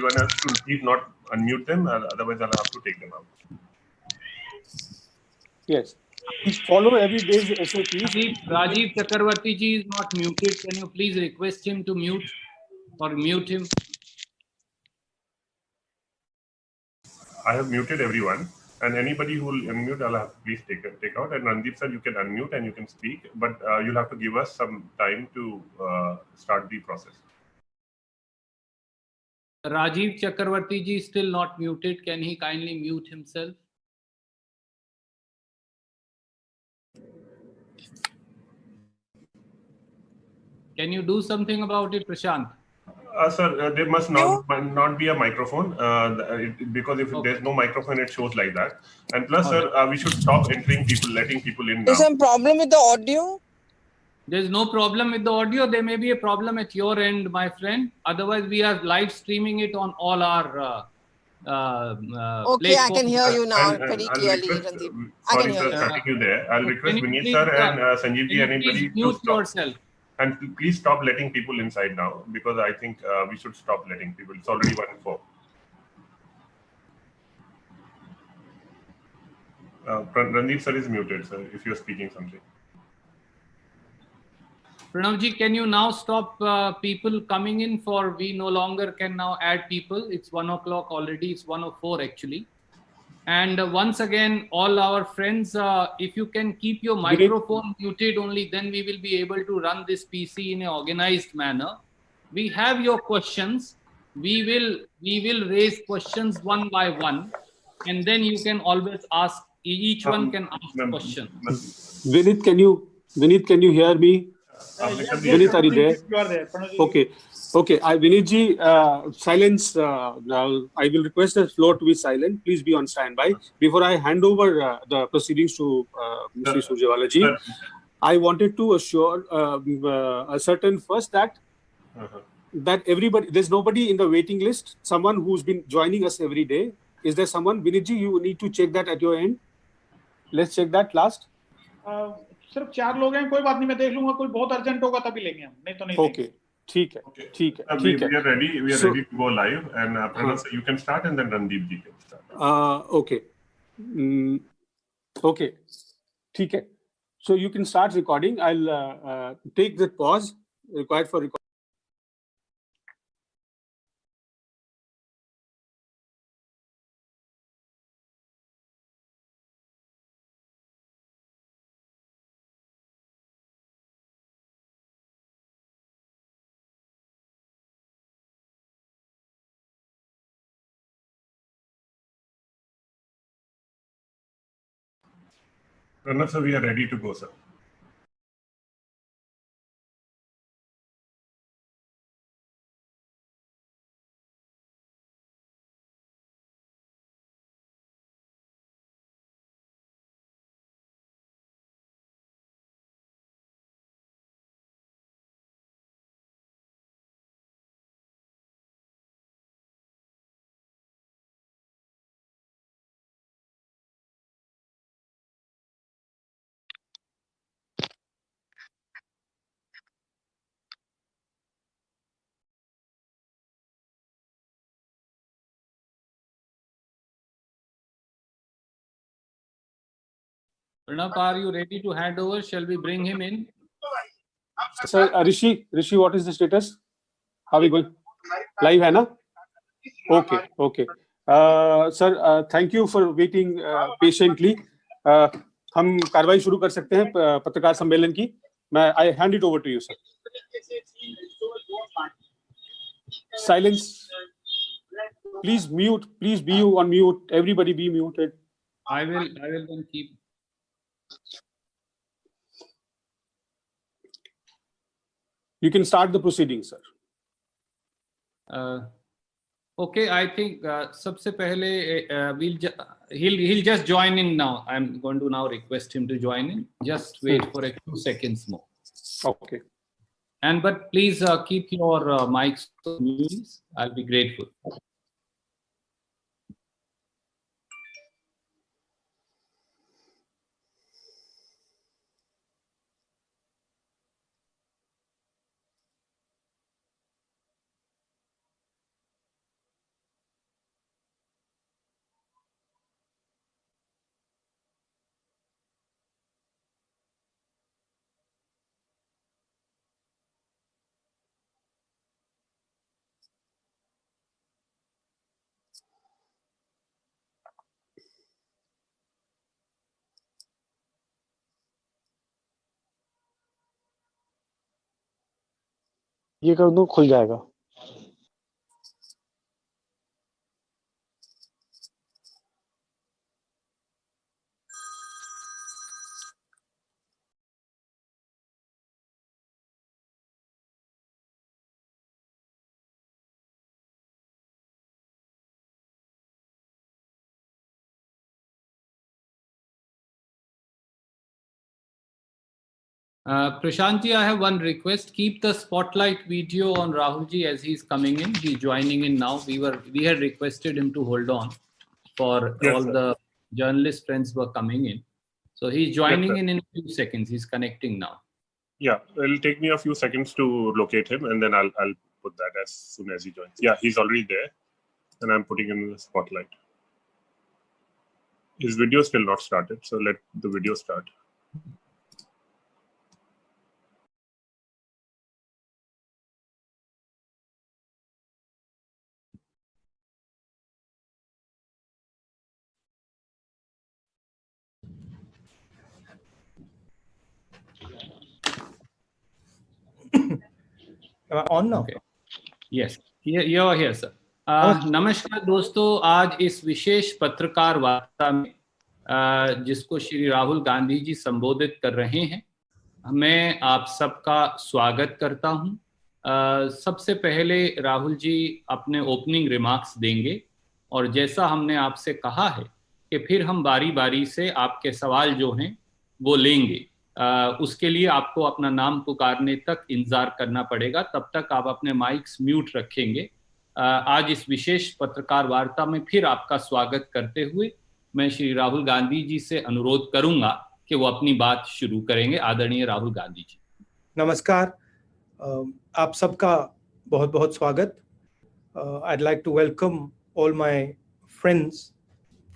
everyone else to please not unmute them, otherwise I'll have to take them out. Yes. Please follow every day's SOPs. Rajiv Chakravarti ji is not muted. Can you please request him to mute or mute him? I have muted everyone, and anybody who will unmute, I'll have to please take out. And Randeep sir, you can unmute and you can speak, but you'll have to give us some time to start the process. Rajiv Chakravarti ji is still not muted. Can he kindly mute himself? Can you do something about it, Prashant? Sir, there must not be a microphone because if there's no microphone, it shows like that. And plus, sir, we should stop letting people in now. There's some problem with the audio? There's no problem with the audio. There may be a problem at your end, my friend. Otherwise, we are live streaming it on all our okay, I can hear you now very clearly, Randeep. Sorry, sir, cutting you there. I'll request Vineet sir and Sanjeev ji, anybody to stop. Yourself. And please stop letting people inside now, because I think we should stop letting people. It's already 1:04. Randeep sir is muted, sir, if you're speaking something. Pranavji, can you now stop people coming in, for we no longer can now add people. It's 1 o'clock already. It's 1:04 actually. And once again, all our friends, if you can keep your microphone muted only, then we will be able to run this PC in an organized manner. We have your questions. We will raise questions one by one, and then you can always ask. Each one can ask a question. Vineet, can you hear me? Vineet, are you there? You are there. Okay. Vineet ji, silence. Now I will request the floor to be silent. Please be on standby. Before I hand over the proceedings to Mr. Surjewala ji, I wanted to assure a certain first that everybody, there's nobody in the waiting list. Someone who's been joining us every day. Is there someone? Vineet ji, you need to check that at your end. Let's check that last. सिर्फ 4 लोग हैं, कोई बात नहीं, मैं देख लूंगा. कोई बहुत अर्जेंट होगा तभी लेंगे हम, नहीं तो नहीं. Okay. ठीक है. We are ready to go live, and Pranav, you can start, and then Randeep ji can start. Okay. Okay. ठीक है. So you can start recording. I'll take the pause required for recording. Pranav sir, we are ready to go, sir. Pranav, are you ready to hand over? Shall we bring him in? Sir, Rishi, what is the status? How are we going? Live है ना? Okay. Sir, thank you for waiting patiently. हम कार्रवाई शुरू कर सकते हैं पत्रकार सम्मेलन की. I hand it over to you, sir. Silence. Please mute. Please be on mute. Everybody be muted. I will then keep. You can start the proceedings, sir. Okay, I think सबसे पहले he'll just join in now. I'm going to now request him to join in. Just wait for a few seconds more. Okay. But please keep your mics on mute. I'll be grateful. ये कर दूं, खुल जाएगा। Prashant ji, I have one request. Keep the spotlight video on Rahul ji as he's coming in. He's joining in now. We had requested him to hold on for all the journalist friends were coming in. So he's joining in a few seconds. He's connecting now. Yeah, it'll take me a few seconds to locate him, and then I'll put that as soon as he joins. Yeah, he's already there, and I'm putting him in the spotlight. His video still not started, so let the video start. Am I on now? Okay. Yes, you're here, sir. नमस्कार दोस्तों, आज इस विशेष पत्रकार वार्ता में जिसको श्री राहुल गांधी जी संबोधित कर रहे हैं, मैं आप सबका स्वागत करता हूं। सबसे पहले राहुल जी अपने ओपनिंग रिमार्क्स देंगे और जैसा हमने आपसे कहा है कि फिर हम बारी बारी से आपके सवाल जो हैं वो लेंगे। उसके लिए आपको अपना नाम पुकारने तक इंतजार करना पड़ेगा, तब तक आप अपने माइक्स म्यूट रखेंगे। आज इस विशेष पत्रकार वार्ता में फिर आपका स्वागत करते हुए मैं श्री राहुल गांधी जी से अनुरोध करूंगा कि वो अपनी बात शुरू करेंगे। आदरणीय राहुल गांधी जी। नमस्कार, आप सबका बहुत बहुत स्वागत। I'd like to welcome all my friends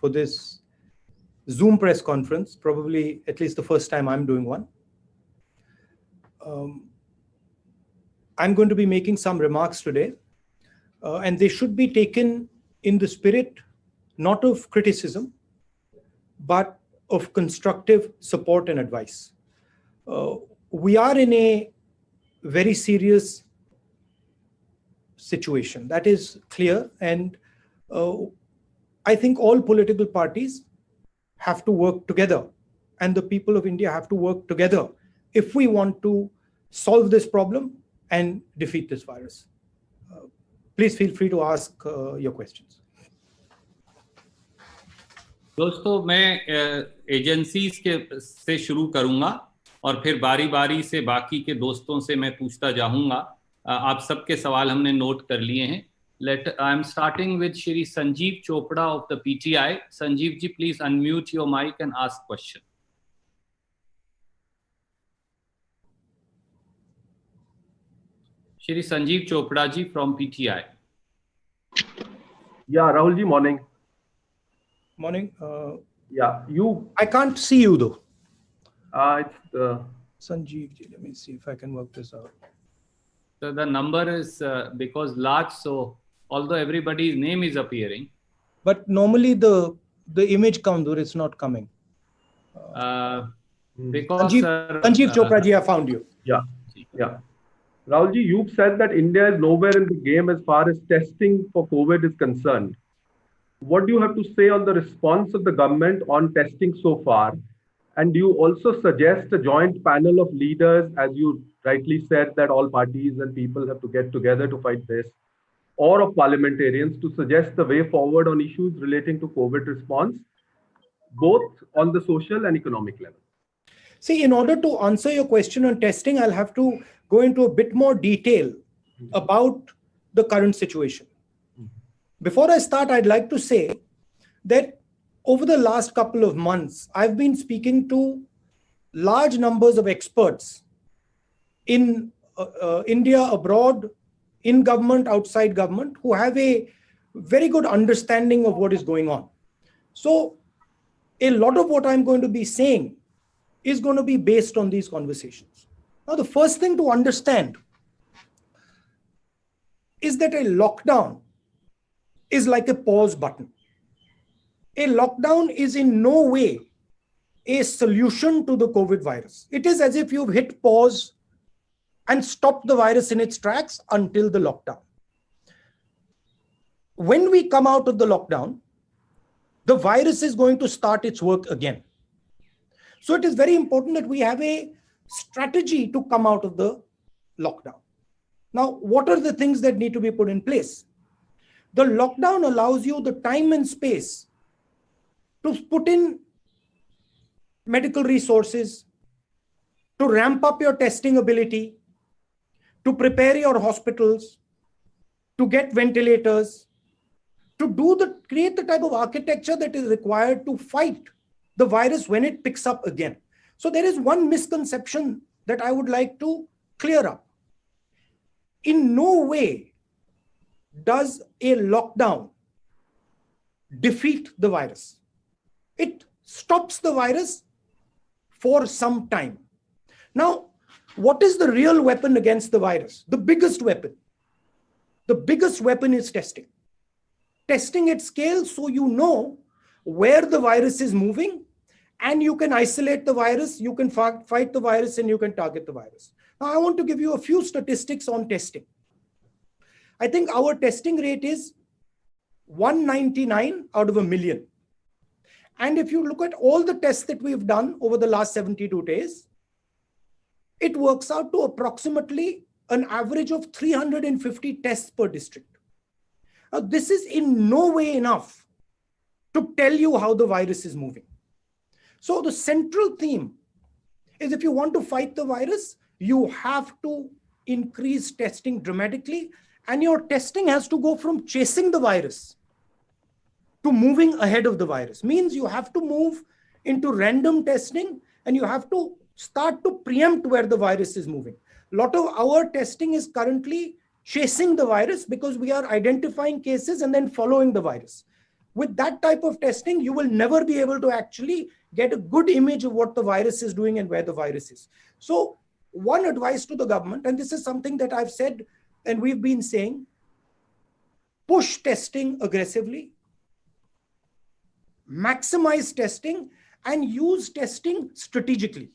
for this Zoom press conference, probably at least the first time I'm doing one. I'm going to be making some remarks today, and they should be taken in the spirit not of criticism, but of constructive support and advice. We are in a very serious situation, that is clear, and I think all political parties have to work together, and the people of India have to work together if we want to solve this problem and defeat this virus. Please feel free to ask your questions. दोस्तों, मैं agencies के से शुरू करूंगा और फिर बारी बारी से बाकी के दोस्तों से मैं पूछता जाऊंगा। आप सबके सवाल हमने नोट कर लिए हैं। I am starting with Shri Sanjeev Chopra of the PTI. Sanjeev ji, please unmute your mic and ask question. Shri Sanjeev Chopra ji from PTI. Yeah, Rahul ji, morning. Morning. Yeah, I can't see you though. It's Sanjeev ji, let me see if I can work this out. So the number is because large, so although everybody's name is appearing, but normally the image comes or it's not coming. because Sanjeev Chopra ji, I found you. Yeah. Rahul ji, you've said that India is nowhere in the game as far as testing for COVID is concerned. What do you have to say on the response of the government on testing so far? And do you also suggest a joint panel of leaders, as you rightly said, that all parties and people have to get together to fight this, or of parliamentarians to suggest the way forward on issues relating to COVID response, both on the social and economic level? See, in order to answer your question on testing, I'll have to go into a bit more detail about the current situation. Before I start, I'd like to say that over the last couple of months, I've been speaking to large numbers of experts in India, abroad, in government, outside government, who have a very good understanding of what is going on. So a lot of what I'm going to be saying is going to be based on these conversations. Now, the first thing to understand is that a lockdown is like a pause button. A lockdown is in no way a solution to the COVID virus. It is as if you've hit pause and stop the virus in its tracks until the lockdown. When we come out of the lockdown, the virus is going to start its work again. So it is very important that we have a strategy to come out of the lockdown. Now, what are the things that need to be put in place? The lockdown allows you the time and space to put in medical resources, to ramp up your testing ability, to prepare your hospitals, to get ventilators, to create the type of architecture that is required to fight the virus when it picks up again. So there is one misconception that I would like to clear up. In no way does a lockdown defeat the virus. It stops the virus for some time. Now, what is the real weapon against the virus? The biggest weapon. The biggest weapon is testing. Testing at scale so you know where the virus is moving and you can isolate the virus, you can fight the virus, and you can target the virus. Now, I want to give you a few statistics on testing. I think our testing rate is 199 out of a million. And if you look at all the tests that we've done over the last 72 days, it works out to approximately an average of 350 tests per district. Now, this is in no way enough to tell you how the virus is moving. So the central theme is, if you want to fight the virus, you have to increase testing dramatically, and your testing has to go from chasing the virus to moving ahead of the virus. Means you have to move into random testing and you have to start to preempt where the virus is moving. A lot of our testing is currently chasing the virus because we are identifying cases and then following the virus. With that type of testing, you will never be able to actually get a good image of what the virus is doing and where the virus is. So one advice to the government, and this is something that I've said and we've been saying, push testing aggressively, maximize testing, and use testing strategically.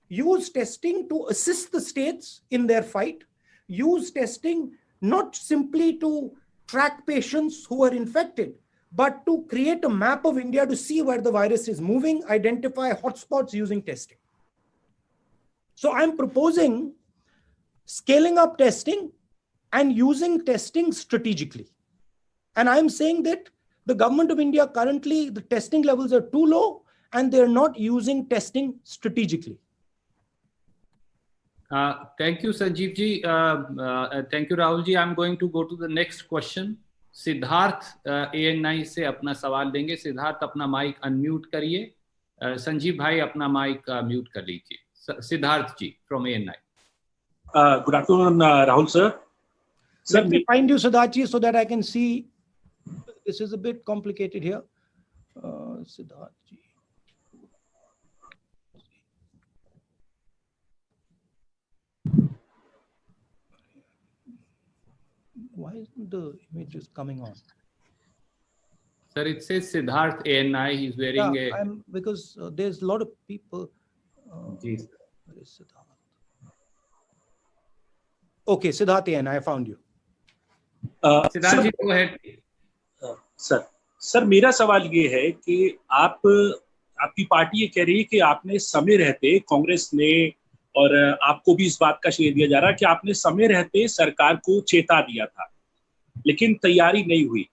Use testing to assist the states in their fight. Use testing not simply to track patients who are infected, but to create a map of India to see where the virus is moving, identify hotspots using testing. So I'm proposing scaling up testing and using testing strategically. And I'm saying that the government of India currently, the testing levels are too low and they're not using testing strategically. Thank you, Sanjeev ji. Thank you, Rahul ji. I'm going to go to the next question. Siddharth ANI से अपना सवाल देंगे. सिद्धार्थ अपना mic unmute करिए. संजीव भाई अपना mic mute कर लीजिए. सिद्धार्थ जी from ANI. Good afternoon, Rahul sir. Let me find you, Siddharth ji, so that I can see. This is a bit complicated here. Siddharth ji. Why isn't the images coming on? Sir, it says Siddharth ANI. He's wearing because there's a lot of people. Where is Siddharth? Okay, Siddharth ANI, I found you. Siddharth ji, go ahead. Sir मेरा सवाल ये है कि आपकी party ये कह रही है कि आपने समय रहते, कांग्रेस ने, और आपको भी इस बात का श्रेय दिया जा रहा है कि आपने समय रहते सरकार को चेता दिया था, लेकिन तैयारी नहीं हुई.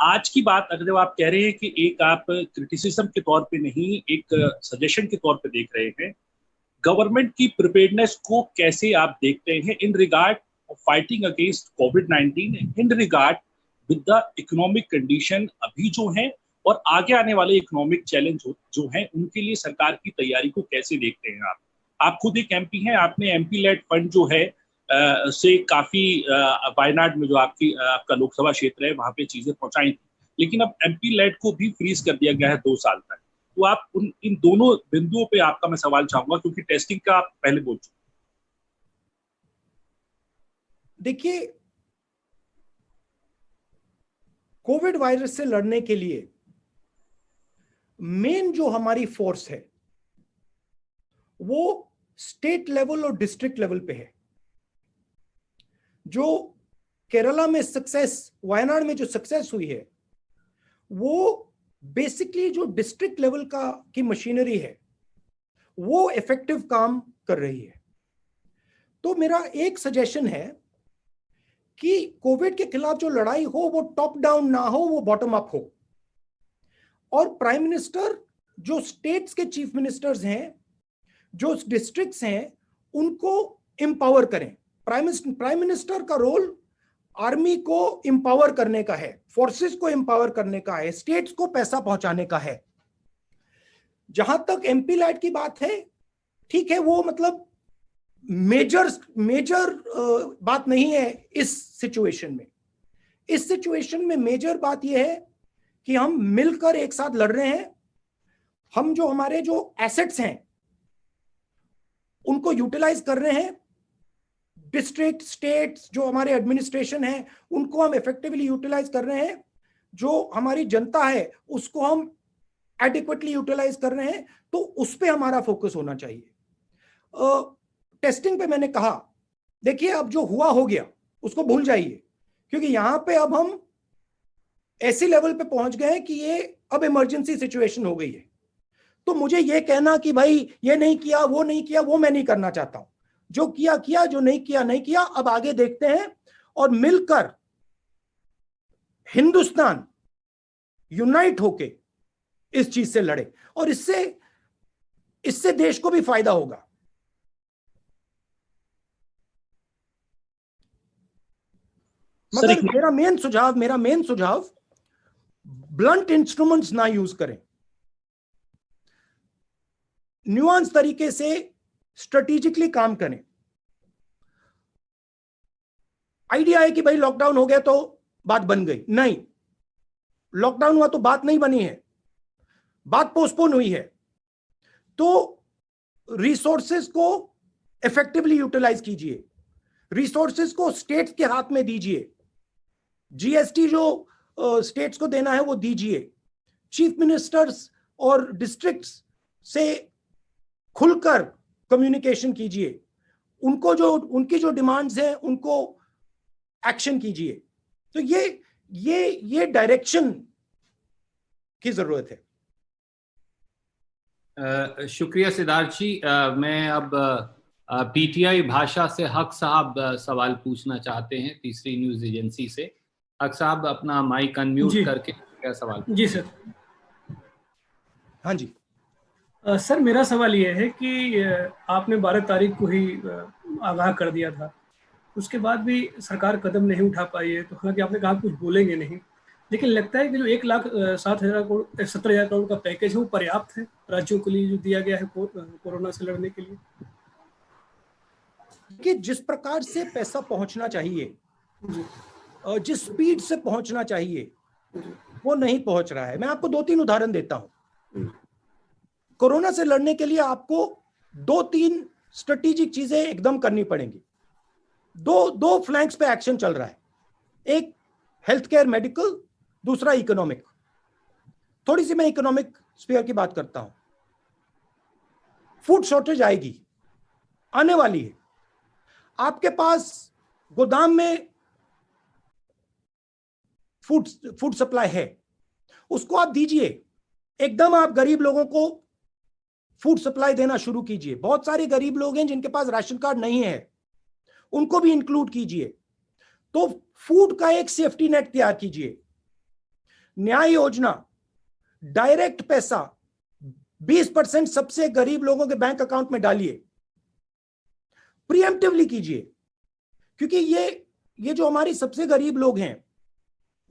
आज की बात अगर आप कह रहे हैं कि एक आप क्रिटिसिज्म के तौर पे नहीं, एक सजेशन के तौर पे देख रहे हैं, गवर्नमेंट की प्रिपेयर्डनेस को कैसे आप देखते हैं in regard of fighting against covid, in regard with the economic condition अभी जो है और आगे आने वाले इकोनॉमिक चैलेंज जो हैं, उनके लिए सरकार की तैयारी को कैसे देखते हैं आप? आप खुद एक एमपी हैं, आपने एमपी लेड फंड जो है से काफी वायनाड में जो आपका लोकसभा क्षेत्र है वहां पे चीजें पहुंचाई थी, लेकिन अब एमपी लेड को भी फ्रीज कर दिया गया है 2 साल तक. तो आप इन दोनों बिंदुओं पे आपका मैं सवाल चाहूंगा, क्योंकि टेस्टिंग का आप पहले बोल चुके. देखिए, कोविड वायरस से लड़ने के लिए मेन जो हमारी फोर्स है वो स्टेट लेवल और डिस्ट्रिक्ट लेवल पे है. जो केरला में सक्सेस, वायनाड में जो सक्सेस हुई है, वो बेसिकली जो डिस्ट्रिक्ट लेवल की मशीनरी है वो इफेक्टिव काम कर रही है। तो मेरा एक सजेशन है कि कोविड के खिलाफ जो लड़ाई हो वो टॉप डाउन ना हो, वो बॉटम अप हो। और प्राइम मिनिस्टर, जो स्टेट्स के चीफ मिनिस्टर्स हैं, जो डिस्ट्रिक्ट्स हैं, उनको एम्पावर करें। प्राइम मिनिस्टर का रोल आर्मी को एम्पावर करने का है, फोर्सेस को एम्पावर करने का है, स्टेट्स को पैसा पहुंचाने का है। जहां तक एमपी लाइट की बात है, ठीक है, वो मतलब मेजर बात नहीं है इस सिचुएशन में। इस सिचुएशन में मेजर बात यह है कि हम मिलकर एक साथ लड़ रहे हैं। हम जो हमारे जो एसेट्स हैं उनको यूटिलाइज कर रहे हैं। डिस्ट्रिक्ट, स्टेट्स, जो हमारे एडमिनिस्ट्रेशन है, उनको हम इफेक्टिवली यूटिलाइज कर रहे हैं। जो हमारी जनता है उसको हम एडिक्वेटली यूटिलाइज कर रहे हैं। तो उस पे हमारा फोकस होना चाहिए। टेस्टिंग पे मैंने कहा, देखिए अब जो हुआ हो गया उसको भूल जाइए, क्योंकि यहां पे अब हम ऐसी लेवल पे पहुंच गए कि ये अब इमरजेंसी सिचुएशन हो गई है। तो मुझे ये कहना कि भाई ये नहीं किया, वो नहीं किया, वो मैं नहीं करना चाहता हूं। जो किया किया, जो नहीं किया नहीं किया। अब आगे देखते हैं और मिलकर हिंदुस्तान यूनाइट होके इस चीज से लड़े, और इससे देश को भी फायदा होगा। मगर मेरा मेन सुझाव ब्लंट इंस्ट्रूमेंट्स ना यूज करें। न्यूआंस तरीके से स्ट्रेटेजिकली काम करें। आइडिया है कि भाई लॉकडाउन हो गया तो बात बन गई, नहीं। लॉकडाउन हुआ तो बात नहीं बनी है, बात पोस्टपोन हुई है। तो रिसोर्सेज को इफेक्टिवली यूटिलाइज कीजिए, रिसोर्सेज को स्टेट्स के हाथ में दीजिए। जीएसटी जो स्टेट्स को देना है वो दीजिए। चीफ मिनिस्टर्स और डिस्ट्रिक्ट्स से खुलकर कम्युनिकेशन कीजिए। उनकी जो डिमांड्स हैं उनको एक्शन कीजिए। तो ये डायरेक्शन की जरूरत है। शुक्रिया सिद्धार्थ जी। मैं अब पीटीआई भाषा से हक साहब सवाल पूछना चाहते हैं, तीसरी न्यूज एजेंसी से। हक साहब अपना माइक अनम्यूट करके क्या सवाल? जी सर। हाँ जी सर, मेरा सवाल ये है कि आपने 12 तारीख को ही आगाह कर दिया था, उसके बाद भी सरकार कदम नहीं उठा पाई है। तो हालांकि आपने कहा कुछ बोलेंगे नहीं, लेकिन लगता है कि जो 1,07,000 करोड़ का पैकेज है वो पर्याप्त है राज्यों के लिए जो दिया गया है कोरोना से लड़ने के लिए? कि जिस प्रकार से पैसा पहुंचना चाहिए, जिस स्पीड से पहुंचना चाहिए, वो नहीं पहुंच रहा है। मैं आपको 2-3 उदाहरण देता हूं। कोरोना से लड़ने के लिए आपको 2-3 स्ट्रेटेजिक चीजें एकदम करनी पड़ेंगी। दो फ्लैंक्स पे एक्शन चल रहा है, एक हेल्थ केयर मेडिकल, दूसरा इकोनॉमिक। थोड़ी सी मैं इकोनॉमिक स्फीयर की बात करता हूं। फूड शॉर्टेज आएगी, आने वाली है। आपके पास गोदाम में फूड सप्लाई है, उसको आप दीजिए। एकदम आप गरीब लोगों को फूड सप्लाई देना शुरू कीजिए। बहुत सारे गरीब लोग हैं जिनके पास राशन कार्ड नहीं है, उनको भी इंक्लूड कीजिए। तो फूड का एक सेफ्टी नेट तैयार कीजिए। न्याय योजना, डायरेक्ट पैसा 20% सबसे गरीब लोगों के बैंक अकाउंट में डालिए। प्रीएम्प्टिवली कीजिए, क्योंकि ये जो हमारी सबसे गरीब लोग हैं,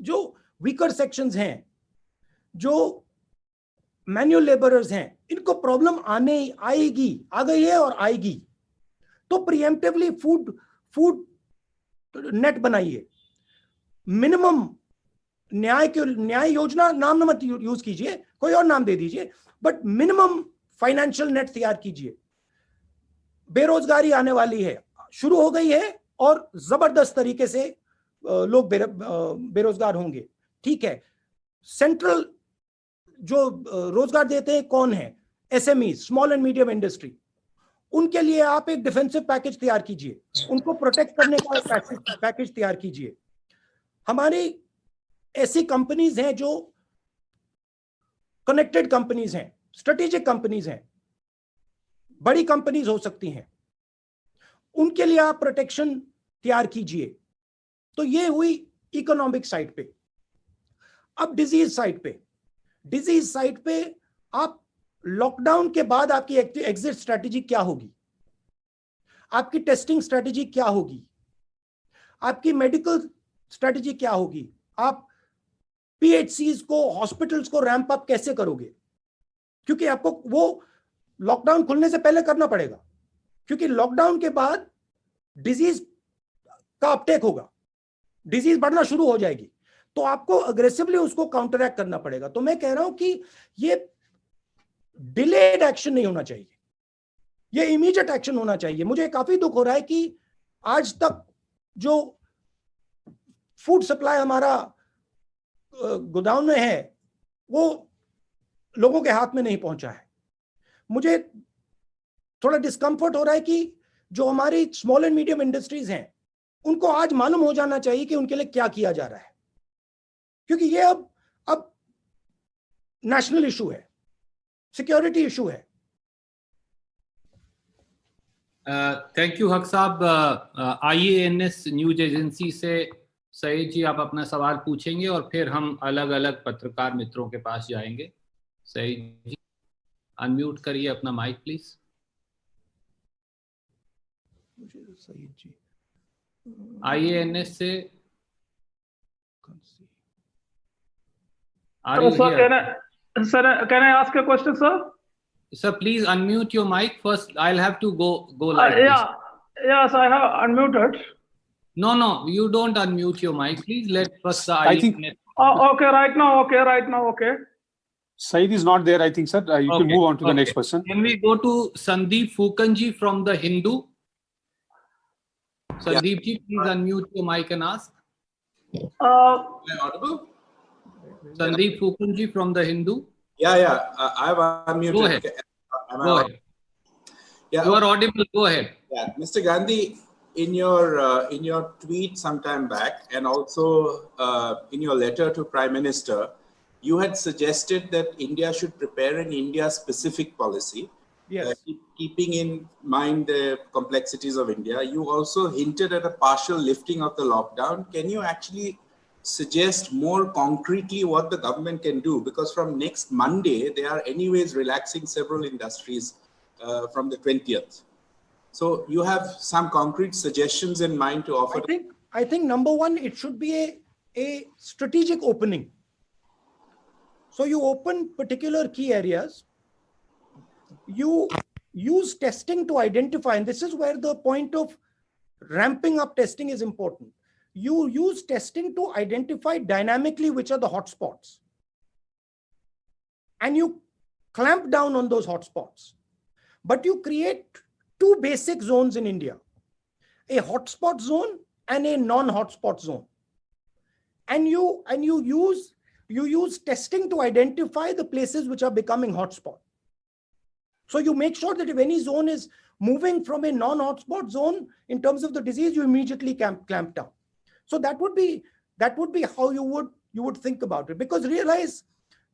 जो वीकर सेक्शंस हैं, जो मैन्युअल लेबरर्स हैं, इनको प्रॉब्लम आ गई है और आएगी। तो प्रीएम्प्टिवली फूड नेट बनाइए। मिनिमम न्याय योजना नाम मत यूज कीजिए, कोई और नाम दे दीजिए, बट मिनिमम फाइनेंशियल नेट तैयार कीजिए। बेरोजगारी आने वाली है, शुरू हो गई है और जबरदस्त तरीके से लोग बेरोजगार होंगे। ठीक है, सेंट्रल जो रोजगार देते हैं कौन है? SME, small and medium industry. उनके लिए आप एक डिफेंसिव पैकेज तैयार कीजिए, उनको प्रोटेक्ट करने का पैकेज तैयार कीजिए। हमारी ऐसी कंपनीज हैं जो कनेक्टेड कंपनीज हैं, स्ट्रेटेजिक कंपनीज हैं, बड़ी कंपनीज हो सकती हैं, उनके लिए आप प्रोटेक्शन तैयार कीजिए। तो ये हुई इकोनॉमिक साइड पे। अब डिजीज साइड पे आप लॉकडाउन के बाद आपकी एग्जिट स्ट्रैटेजी क्या होगी, आपकी टेस्टिंग स्ट्रैटेजी क्या होगी, आपकी मेडिकल स्ट्रैटेजी क्या होगी, आप पीएचसीज को, हॉस्पिटल्स को रैंप अप कैसे करोगे, क्योंकि आपको वो लॉकडाउन खुलने से पहले करना पड़ेगा, क्योंकि लॉकडाउन के बाद डिजीज का अपटेक होगा, डिजीज बढ़ना शुरू हो जाएगी, तो आपको अग्रेसिवली उसको काउंटरैक्ट करना पड़ेगा। तो मैं कह रहा हूं कि ये डिलेड एक्शन नहीं होना चाहिए, ये इमीडिएट एक्शन होना चाहिए। मुझे काफी दुख हो रहा है कि आज तक जो फूड सप्लाई हमारा गोदाम में है वो लोगों के हाथ में नहीं पहुंचा है। मुझे थोड़ा डिस्कंफर्ट हो रहा है कि जो हमारी स्मॉल एंड मीडियम इंडस्ट्रीज हैं उनको आज मालूम हो जाना चाहिए कि उनके लिए क्या किया जा रहा है, क्योंकि ये अब नेशनल इशू है, सिक्योरिटी इशू है। थैंक यू हक साहब। IANS न्यूज एजेंसी से सईद जी आप अपना सवाल पूछेंगे और फिर हम अलग अलग पत्रकार मित्रों के पास जाएंगे। सईद जी अनम्यूट करिए अपना mic please. Saeed ji IANS से Sir, can I ask a question, sir? Sir, please unmute your mic first. I'll have to go live. Yes, I have unmuted. No, you don't unmute your mic. Please let first the I think. Okay, right now. Okay. Saeed is not there, I think, sir. You can move on to the next person. Can we go to Sandeep Fukanji from The Hindu? Sandeep ji, please unmute your mic and ask. Am I audible? Sandeep Fukanji from The Hindu. Yeah. I've unmuted. Go ahead. Go ahead. Yeah. You are audible. Go ahead. Yeah, Mr. Gandhi, in your tweet sometime back, and also in your letter to Prime Minister, you had suggested that India should prepare an India-specific policy. Yes. Keeping in mind the complexities of India. You also hinted at a partial lifting of the lockdown. Can you actually suggest more concretely what the government can do? Because from next Monday, they are anyways relaxing several industries from the 20th. So you have some concrete suggestions in mind to offer? I think number one, it should be a strategic opening. So you open particular key areas. You use testing to identify, and this is where the point of ramping up testing is important. You use testing to identify dynamically which are the hotspots, and you clamp down on those hotspots. But you create two basic zones in India, a hotspot zone and a non-hotspot zone. And you use testing to identify the places which are becoming hotspot. So you make sure that if any zone is moving from a non-hotspot zone in terms of the disease, you immediately clamp down. So that would be how you would think about it. Because realize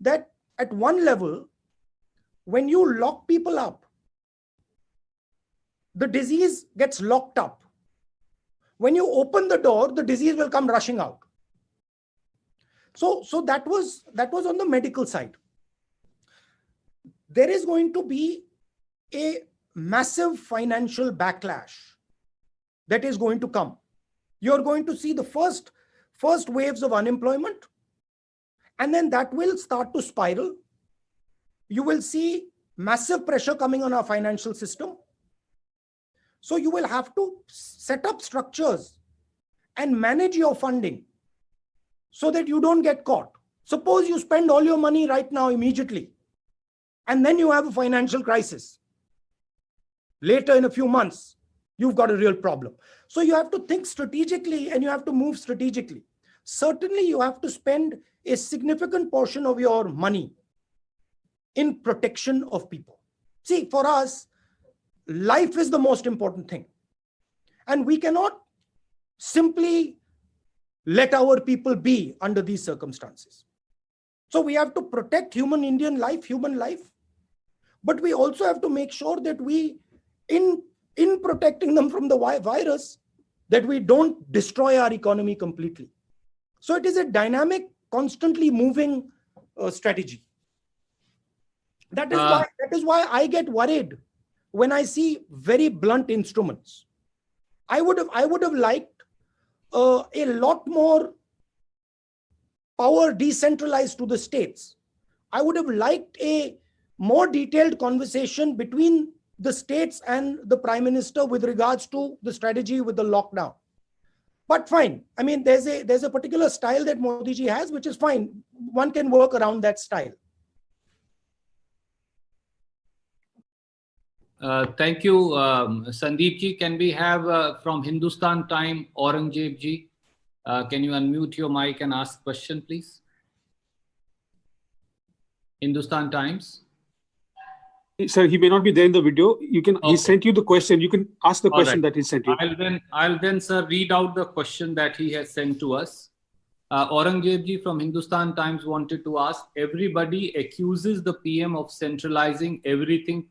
that at one level, when you lock people up, the disease gets locked up. When you open the door, the disease will come rushing out. So that was on the medical side. There is going to be a massive financial backlash that is going to come. You're going to see the first waves of unemployment, and then that will start to spiral. You will see massive pressure coming on our financial system. So you will have to set up structures and manage your funding so that you don't get caught. Suppose you spend all your money right now immediately, and then you have a financial crisis. Later in a few months, you've got a real problem. So you have to think strategically and you have to move strategically. Certainly, you have to spend a significant portion of your money in protection of people. See, for us, life is the most important thing. And we cannot simply let our people be under these circumstances. So we have to protect human life, but we also have to make sure that we, in protecting them from the virus, that we don't destroy our economy completely. So it is a dynamic, constantly moving strategy. That is why I get worried when I see very blunt instruments. I would have liked a lot more power decentralized to the states. I would have liked a more detailed conversation between the states and the Prime Minister with regards to the strategy with the lockdown. But fine. I mean, there's a particular style that Modi ji has, which is fine. One can work around that style. Thank you, Sandeep ji. Can we have from Hindustan Time, Aurangzeb ji? Can you unmute your mic and ask question, please? Hindustan Times. Sir, he may not be there in the video. You can. Okay. He sent you the question. You can ask the question that he sent you. I'll then, sir, read out the question that he has sent to us. Aurangzeb ji from Hindustan Times wanted to ask: everybody accuses the PM of centralizing everything,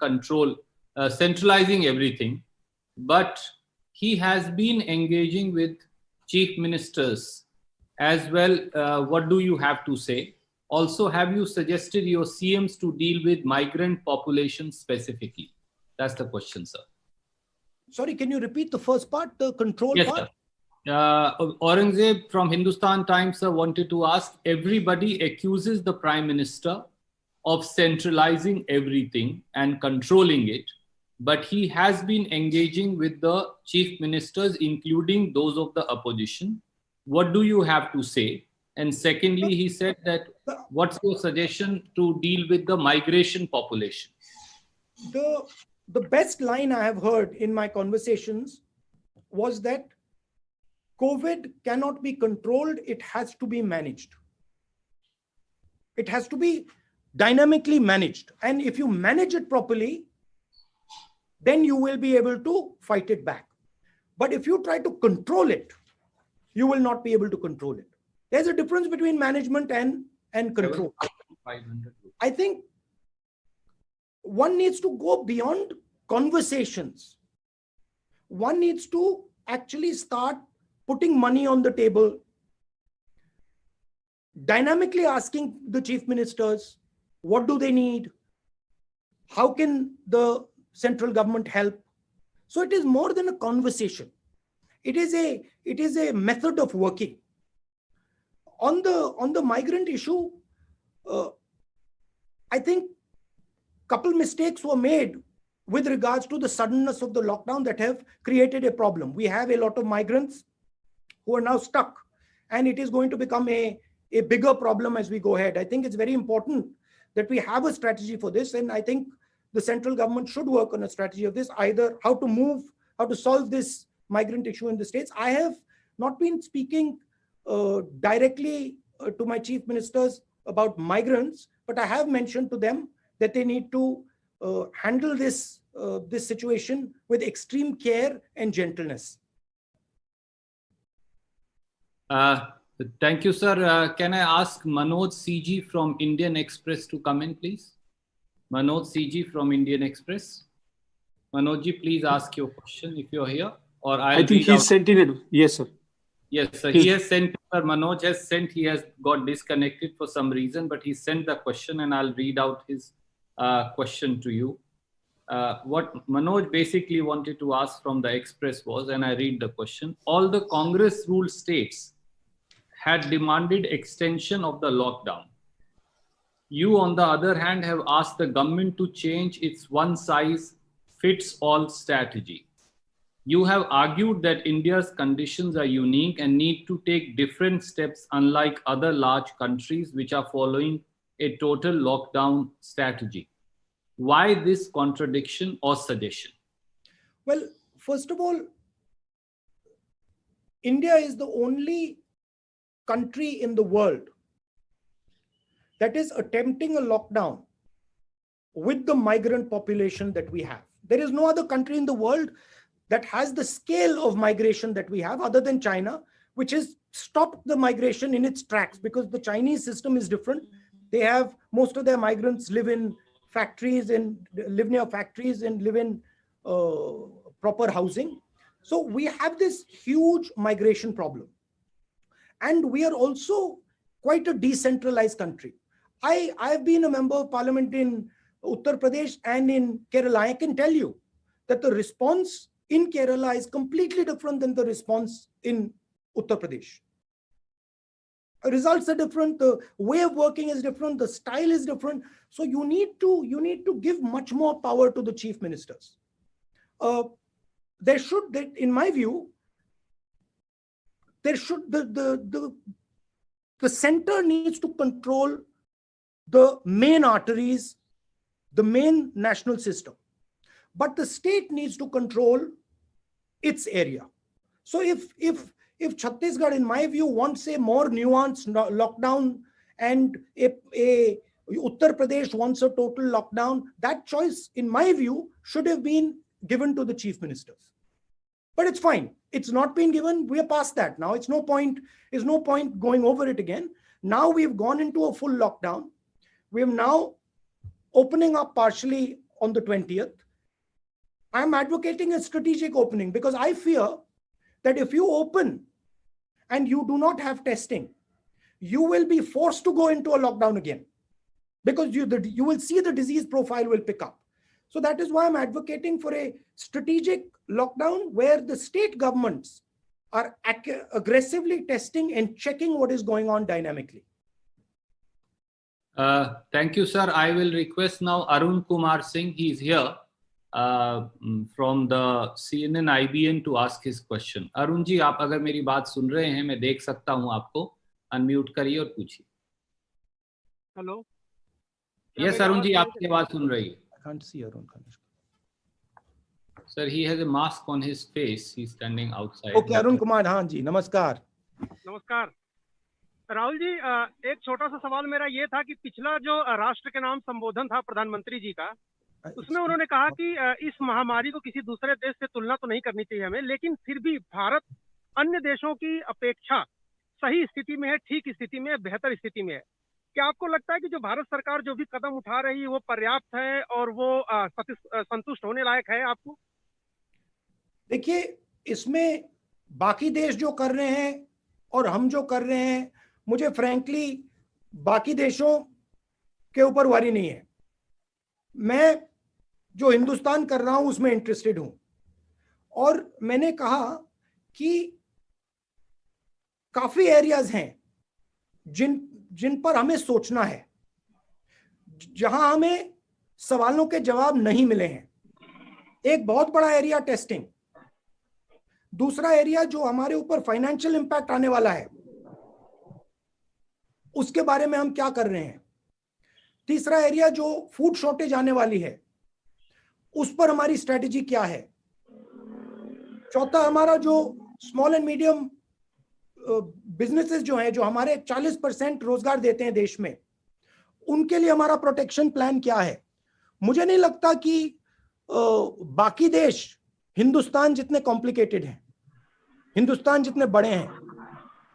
centralizing everything, but he has been engaging with chief ministers as well. What do you have to say? Also, have you suggested your CMs to deal with migrant population specifically? That's the question, sir. Sorry, can you repeat the first part, the control part? Yes, sir. Aurangzeb from Hindustan Times, sir, wanted to ask: everybody accuses the Prime Minister of centralizing everything and controlling it, but he has been engaging with the chief ministers, including those of the opposition. What do you have to say? And secondly, he said that what's your suggestion to deal with the migration population? The best line I have heard in my conversations was that COVID cannot be controlled, it has to be managed. It has to be dynamically managed. And if you manage it properly, then you will be able to fight it back. But if you try to control it, you will not be able to control it. There's a difference between management and control. I think one needs to go beyond conversations. One needs to actually start putting money on the table, dynamically asking the chief ministers, what do they need? How can the central government help? So it is more than a conversation. It is a method of working. On the migrant issue, I think a couple mistakes were made with regards to the suddenness of the lockdown that have created a problem. We have a lot of migrants who are now stuck, and it is going to become a bigger problem as we go ahead. I think it's very important that we have a strategy for this, and I think the central government should work on a strategy of this, either how to solve this migrant issue in the states. I have not been speaking directly to my chief ministers about migrants, but I have mentioned to them that they need to handle this situation with extreme care and gentleness. Thank you, sir. Can I ask Manoj CG from Indian Express to come in, please? Manoj CG from Indian Express. Manoj ji, please ask your question if you're here. Or I think he sent in it. Yes, sir. Yes, sir. He has sent, sir. Manoj has sent, he has got disconnected for some reason, but he sent the question and I'll read out his question to you. What Manoj basically wanted to ask from the Express was, and I read the question: all the Congress ruled states had demanded extension of the lockdown. You, on the other hand, have asked the government to change its one-size-fits-all strategy. You have argued that India's conditions are unique and need to take different steps, unlike other large countries which are following a total lockdown strategy. Why this contradiction or suggestion? Well, first of all, India is the only country in the world that is attempting a lockdown with the migrant population that we have. There is no other country in the world that has the scale of migration that we have, other than China, which has stopped the migration in its tracks, because the Chinese system is different. They have, most of their migrants live in factories and live near factories and live in proper housing. So we have this huge migration problem. And we are also quite a decentralized country. I've been a member of parliament in Uttar Pradesh and in Kerala. I can tell you that the response in Kerala is completely different than the response in Uttar Pradesh. Results are different, the way of working is different, the style is different. So you need to give much more power to the chief ministers. There should, in my view, there should, the center needs to control the main arteries, the main national system, but the state needs to control its area. So if Chhattisgarh, in my view, wants a more nuanced lockdown and a Uttar Pradesh wants a total lockdown, that choice, in my view, should have been given to the chief ministers. But it's fine. It's not been given. We are past that now. It's no point going over it again. Now we've gone into a full lockdown. We are now opening up partially on the 20th. I'm advocating a strategic opening, because I fear that if you open and you do not have testing, you will be forced to go into a lockdown again, because you will see the disease profile will pick up. So that is why I'm advocating for a strategic lockdown where the state governments are aggressively testing and checking what is going on dynamically. Thank you, sir. I will request now Arun Kumar Singh. He is here from the CNN IBN to ask his question. Arun ji, आप अगर मेरी बात सुन रहे हैं, मैं देख सकता हूं आपको, अनम्यूट करिए और पूछिए. हेलो. Yes, Arun ji, आपकी बात सुन रही है. I can't see Arun. Sir, he has a mask on his face. He's standing outside. Okay, Arun Kumar, हाँ जी, नमस्कार. नमस्कार. राहुल जी, एक छोटा सा सवाल मेरा ये था कि पिछला जो राष्ट्र के नाम संबोधन था प्रधानमंत्री जी का, उसमें उन्होंने कहा कि इस महामारी को किसी दूसरे देश से तुलना तो नहीं करनी चाहिए हमें, लेकिन फिर भी भारत अन्य देशों की अपेक्षा सही स्थिति में है, ठीक स्थिति में है, बेहतर स्थिति में है. क्या आपको लगता है कि जो भारत सरकार जो भी कदम उठा रही है वो पर्याप्त है और वो संतुष्ट होने लायक है आपको? देखिए, इसमें बाकी देश जो कर रहे हैं और हम जो कर रहे हैं, मुझे फ्रैंकली बाकी देशों के ऊपर वारी नहीं है. मैं जो हिंदुस्तान कर रहा हूं उसमें इंटरेस्टेड हूं. और मैंने कहा कि काफी एरियाज हैं जिन पर हमें सोचना है, जहां हमें सवालों के जवाब नहीं मिले हैं. एक बहुत बड़ा एरिया टेस्टिंग, दूसरा एरिया जो हमारे ऊपर फाइनेंशियल इंपैक्ट आने वाला है उसके बारे में हम क्या कर रहे हैं, तीसरा एरिया जो फूड शॉर्टेज आने वाली है उस पर हमारी स्ट्रेटेजी क्या है, चौथा हमारा जो स्मॉल एंड मीडियम बिजनेसेस जो हैं, जो हमारे 40% रोजगार देते हैं देश में, उनके लिए हमारा प्रोटेक्शन प्लान क्या है. मुझे नहीं लगता कि बाकी देश हिंदुस्तान जितने कॉम्प्लिकेटेड हैं, हिंदुस्तान जितने बड़े हैं,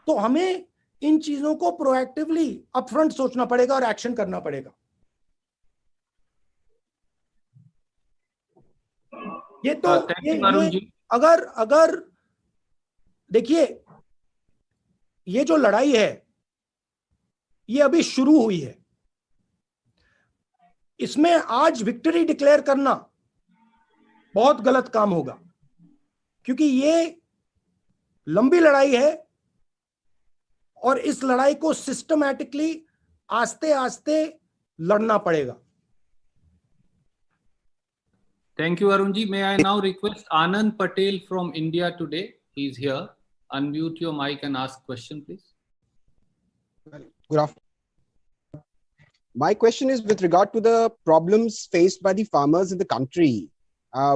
तो हमें इन चीजों को प्रोएक्टिवली अपफ्रंट सोचना पड़ेगा और एक्शन करना पड़ेगा. ये तो अगर देखिए, ये जो लड़ाई है ये अभी शुरू हुई है. इसमें आज विक्ट्री डिक्लेयर करना बहुत गलत काम होगा, क्योंकि ये लंबी लड़ाई है और इस लड़ाई को सिस्टमैटिकली आस्ते आस्ते लड़ना पड़ेगा. Thank you, Arunji. May I now request Anand Patel from India today? He's here. Unmute your mic and ask question, please. Good afternoon. My question is with regard to the problems faced by the farmers in the country.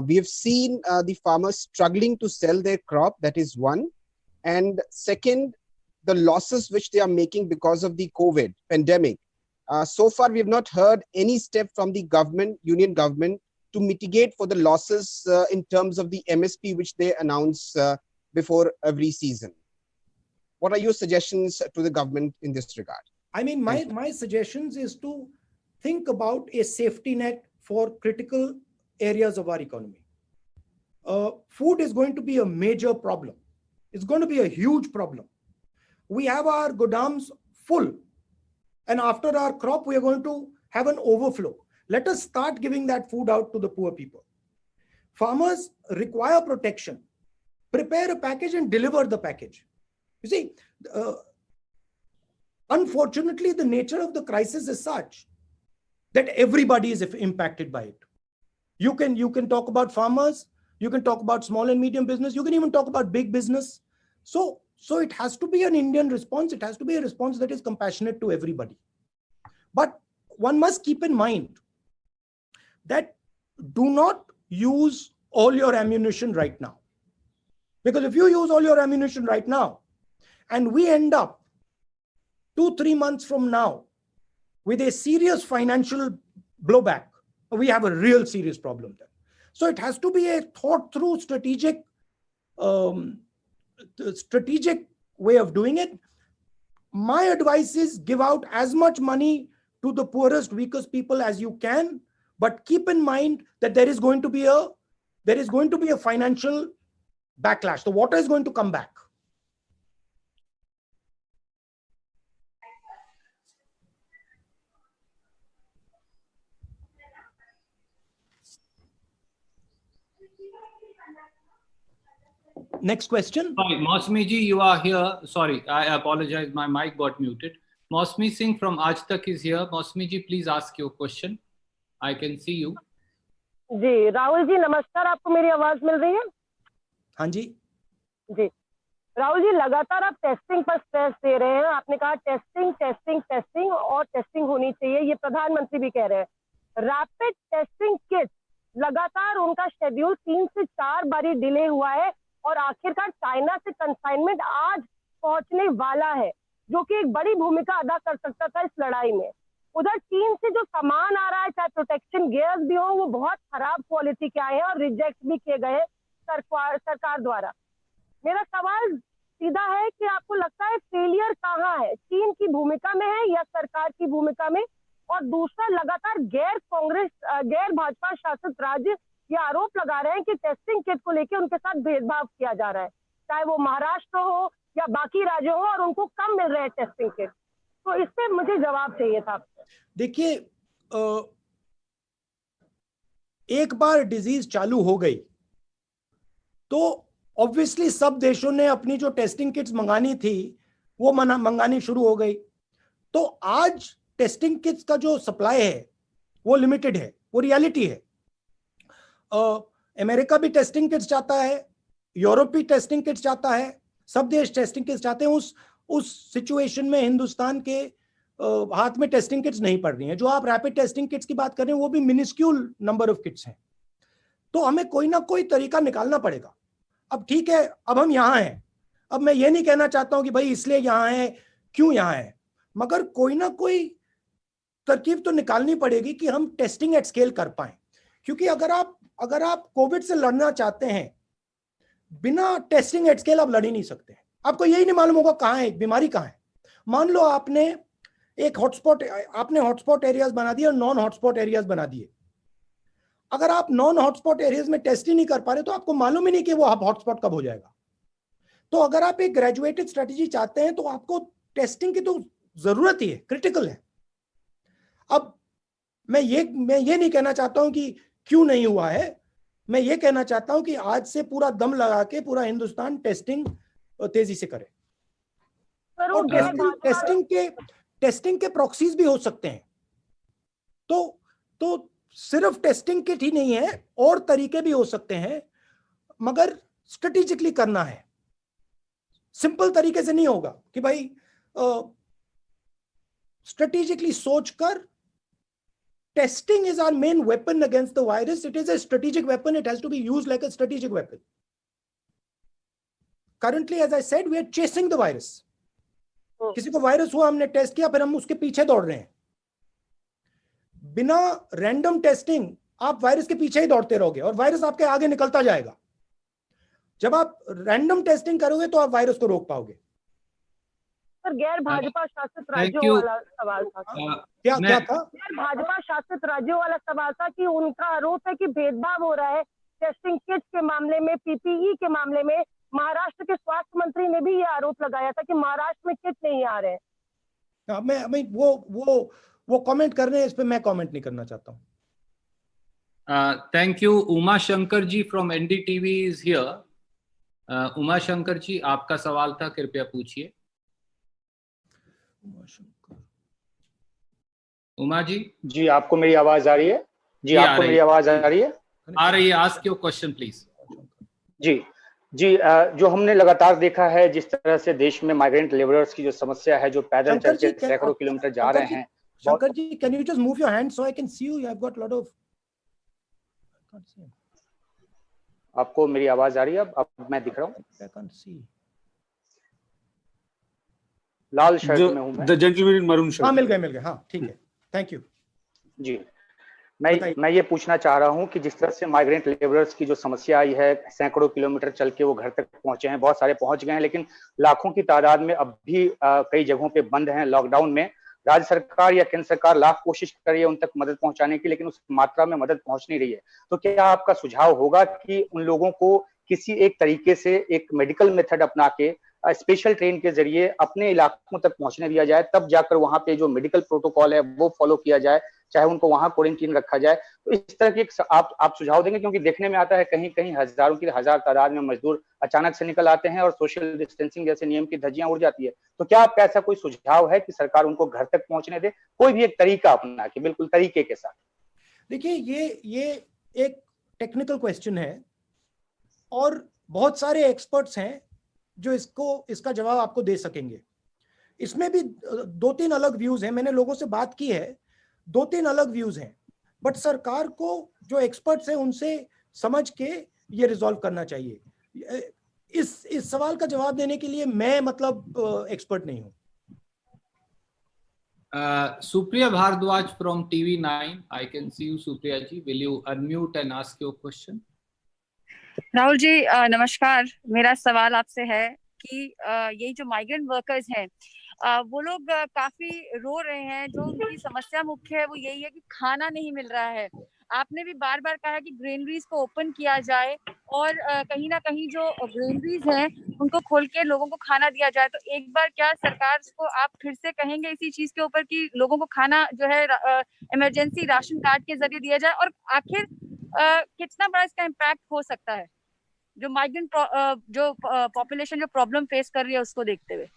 We have seen the farmers struggling to sell their crop, that is one. And second, the losses which they are making because of the COVID pandemic. So far, we have not heard any step from the government, union government, to mitigate for the losses in terms of the MSP which they announce before every season? What are your suggestions to the government in this regard? I mean, my suggestions is to think about a safety net for critical areas of our economy. Food is going to be a major problem. It's going to be a huge problem. We have our godams full, and after our crop, we are going to have an overflow. Let us start giving that food out to the poor people. Farmers require protection. Prepare a package and deliver the package. You see, unfortunately, the nature of the crisis is such that everybody is impacted by it. You can talk about farmers, you can talk about small and medium business, you can even talk about big business. So it has to be an Indian response. It has to be a response that is compassionate to everybody. But one must keep in mind that do not use all your ammunition right now. Because if you use all your ammunition right now, and we end up 2-3 months from now with a serious financial blowback, we have a real serious problem there. So it has to be a thought through strategic way of doing it. My advice is give out as much money to the poorest, weakest people as you can, but keep in mind that there is going to be a financial backlash. The water is going to come back. Next question. Sorry, Mausmi ji, you are here. Sorry, I apologize. My mic got muted. Mausmi Singh from Aaj Tak is here. Mausmi ji, please ask your question. I can see you. जी राहुल जी नमस्कार, आपको मेरी आवाज मिल रही है? हाँ जी जी राहुल जी, लगातार आप testing पर स्ट्रेस दे रहे हैं. आपने कहा टेस्टिंग टेस्टिंग टेस्टिंग और टेस्टिंग होनी चाहिए, ये प्रधानमंत्री भी कह रहे हैं. रैपिड टेस्टिंग किट लगातार उनका शेड्यूल 3 से 4 बारी डिले हुआ है और आखिरकार चाइना से कंसाइनमेंट आज पहुंचने वाला है, जो कि एक बड़ी भूमिका अदा कर सकता था इस लड़ाई में. उधर चीन से जो सामान आ रहा है, चाहे प्रोटेक्शन गियर्स भी हो, वो बहुत खराब क्वालिटी के आए हैं और रिजेक्ट भी किए गए सरकार द्वारा. मेरा सवाल सीधा है कि आपको लगता है फेलियर कहाँ है, चीन की भूमिका में है या सरकार की भूमिका में? और दूसरा, लगातार गैर भाजपा शासित राज्य ये आरोप लगा रहे हैं कि टेस्टिंग किट को लेकर उनके साथ भेदभाव किया जा रहा है, चाहे वो महाराष्ट्र हो या बाकी राज्य हो, और उनको कम मिल रहे हैं टेस्टिंग किट. तो इस पे मुझे जवाब चाहिए था आपसे. देखिए, एक बार डिजीज चालू हो गई तो ऑब्वियसली सब देशों ने अपनी जो टेस्टिंग किट्स मंगानी थी वो मंगानी शुरू हो गई. तो आज टेस्टिंग किट्स का जो सप्लाई है वो लिमिटेड है, वो रियलिटी है. अमेरिका भी टेस्टिंग किट्स चाहता है, यूरोप भी टेस्टिंग किट्स चाहता है, सब देश टेस्टिंग किट्स चाहते हैं. उस सिचुएशन में हिंदुस्तान के हाथ में टेस्टिंग किट्स नहीं पड़ रही हैं. जो आप रैपिड टेस्टिंग किट्स की बात कर रहे हैं वो भी मिनिस्क्यूल नंबर ऑफ किट्स हैं. तो हमें कोई ना कोई तरीका निकालना पड़ेगा. अब ठीक है, अब हम यहाँ हैं. अब मैं ये नहीं कहना चाहता हूं कि भाई इसलिए यहाँ है, क्यों यहाँ है, मगर कोई ना कोई तरकीब तो निकालनी पड़ेगी कि हम टेस्टिंग एट स्केल कर पाए. क्योंकि अगर आप कोविड से लड़ना चाहते हैं, बिना टेस्टिंग एट स्केल आप लड़ ही नहीं सकते. आपको यही नहीं मालूम होगा कहाँ है बीमारी, कहाँ है. मान लो आपने हॉटस्पॉट एरियाज बना दिए और नॉन हॉटस्पॉट एरियाज बना दिए. अगर आप नॉन हॉटस्पॉट एरियाज में टेस्ट ही नहीं कर पा रहे तो आपको मालूम ही नहीं कि वो हॉटस्पॉट कब हो जाएगा. तो अगर आप एक ग्रेजुएटेड स्ट्रेटेजी चाहते हैं तो आपको टेस्टिंग की तो जरूरत ही है, क्रिटिकल है. अब मैं ये नहीं कहना चाहता हूं कि क्यों नहीं हुआ है, मैं ये कहना चाहता हूं कि आज से पूरा दम लगा के पूरा हिंदुस्तान टेस्टिंग तेजी से करे. और टेस्टिंग के प्रॉक्सीज भी हो सकते हैं. तो सिर्फ टेस्टिंग किट ही नहीं है, और तरीके भी हो सकते हैं, मगर स्ट्रेटेजिकली करना है. सिंपल तरीके से नहीं होगा कि भाई स्ट्रेटेजिकली सोचकर. Testing is our main weapon against the virus. It is a strategic weapon. It has to be used like a strategic weapon. Currently, as I said, we are chasing the virus. किसी को virus हुआ, हमने test किया, फिर हम उसके पीछे दौड़ रहे हैं. बिना रैंडम टेस्टिंग आप वायरस के पीछे ही दौड़ते रहोगे और वायरस आपके आगे निकलता जाएगा। जब आप रैंडम टेस्टिंग करोगे तो आप वायरस को रोक पाओगे। सर गैर भाजपा शासित राज्यों वाला सवाल था। क्या था? गैर भाजपा शासित राज्यों वाला सवाल था कि उनका आरोप है कि भेदभाव हो रहा है टेस्टिंग किट्स के मामले में, पीपीई के मामले में। महाराष्ट्र के स्वास्थ्य मंत्री ने भी ये आरोप लगाया था कि महाराष्ट्र में किट नहीं आ रहे हैं। मैं वो कमेंट कर रहे हैं, इस पे मैं कमेंट नहीं करना चाहता हूँ। Thank you. Uma Shankar ji from NDTV is here. Uma Shankar ji, आपका सवाल था, कृपया पूछिए। उमा जी, आपको मेरी आवाज आ रही है? जी, आपको मेरी आवाज आ रही है? आ रही है। Ask your question please. जी, जो हमने लगातार देखा है, जिस तरह से देश में माइग्रेंट लेबरर्स की जो समस्या है, जो पैदल चल के सैकड़ों किलोमीटर जा रहे हैं। Shankar ji, can you just move your hand so I can see you? I have got lot of. आपको मेरी आवाज आ रही है? अब मैं दिख रहा हूँ? I can't see. Lal shirt में हूँ मैं। The gentleman in maroon shirt. हाँ, मिल गए। हाँ, ठीक है, थैंक यू। जी, मैं ये पूछना चाह रहा हूँ कि जिस तरह से माइग्रेंट लेबरर्स की जो समस्या आई है, सैकड़ों किलोमीटर चल के वो घर तक पहुंचे हैं, बहुत सारे पहुंच गए हैं, लेकिन लाखों की तादाद में अब भी कई जगहों पे बंद हैं लॉकडाउन में। राज्य सरकार या केंद्र सरकार लाख कोशिश कर रही है उन तक मदद पहुंचाने की, लेकिन उस मात्रा में मदद पहुंच नहीं रही है। तो क्या आपका सुझाव होगा कि उन लोगों को किसी एक तरीके से एक मेडिकल मेथड अपना के स्पेशल ट्रेन के जरिए अपने इलाकों तक पहुंचने दिया जाए, तब जाकर वहां पे जो मेडिकल प्रोटोकॉल है वो फॉलो किया जाए, चाहे उनको वहां क्वारंटीन रखा जाए? तो इस तरह की आप सुझाव देंगे? क्योंकि देखने में आता है कहीं कहीं हजारों की हजार तादाद में मजदूर अचानक से निकल आते हैं और सोशल डिस्टेंसिंग जैसे नियम की धज्जियां उड़ जाती है। तो क्या आपका ऐसा कोई सुझाव है कि सरकार उनको घर तक पहुंचने दे, कोई भी एक तरीका अपना के, बिल्कुल तरीके के साथ? देखिए, ये एक टेक्निकल क्वेश्चन है और बहुत सारे एक्सपर्ट्स हैं जो इसका जवाब आपको दे सकेंगे। इसमें भी 2-3 अलग व्यूज हैं। मैंने लोगों से बात की है, 2-3 अलग व्यूज हैं, बट सरकार को जो एक्सपर्ट्स हैं उनसे समझ के ये रिजॉल्व करना चाहिए। इस सवाल का जवाब देने के लिए मैं मतलब एक्सपर्ट नहीं हूं। Supriya Bhardwaj from TV9, I can see you, Supriya ji. Will you unmute and ask your question? Rahul ji, नमस्कार। मेरा सवाल आपसे है कि ये जो माइग्रेंट वर्कर्स हैं, वो लोग काफी रो रहे हैं। जो उनकी समस्या मुख्य है वो यही है कि खाना नहीं मिल रहा है। आपने भी बार बार कहा कि ग्रेनरीज को ओपन किया जाए और कहीं ना कहीं जो ग्रेनरीज हैं उनको खोल के लोगों को खाना दिया जाए। तो एक बार क्या सरकार को आप फिर से कहेंगे इसी चीज के ऊपर कि लोगों को खाना जो है इमरजेंसी राशन कार्ड के जरिए दिया जाए? और आखिर कितना बड़ा इसका इम्पैक्ट हो सकता है जो माइग्रेंट जो पॉपुलेशन जो प्रॉब्लम फेस कर रही है उसको देखते हुए?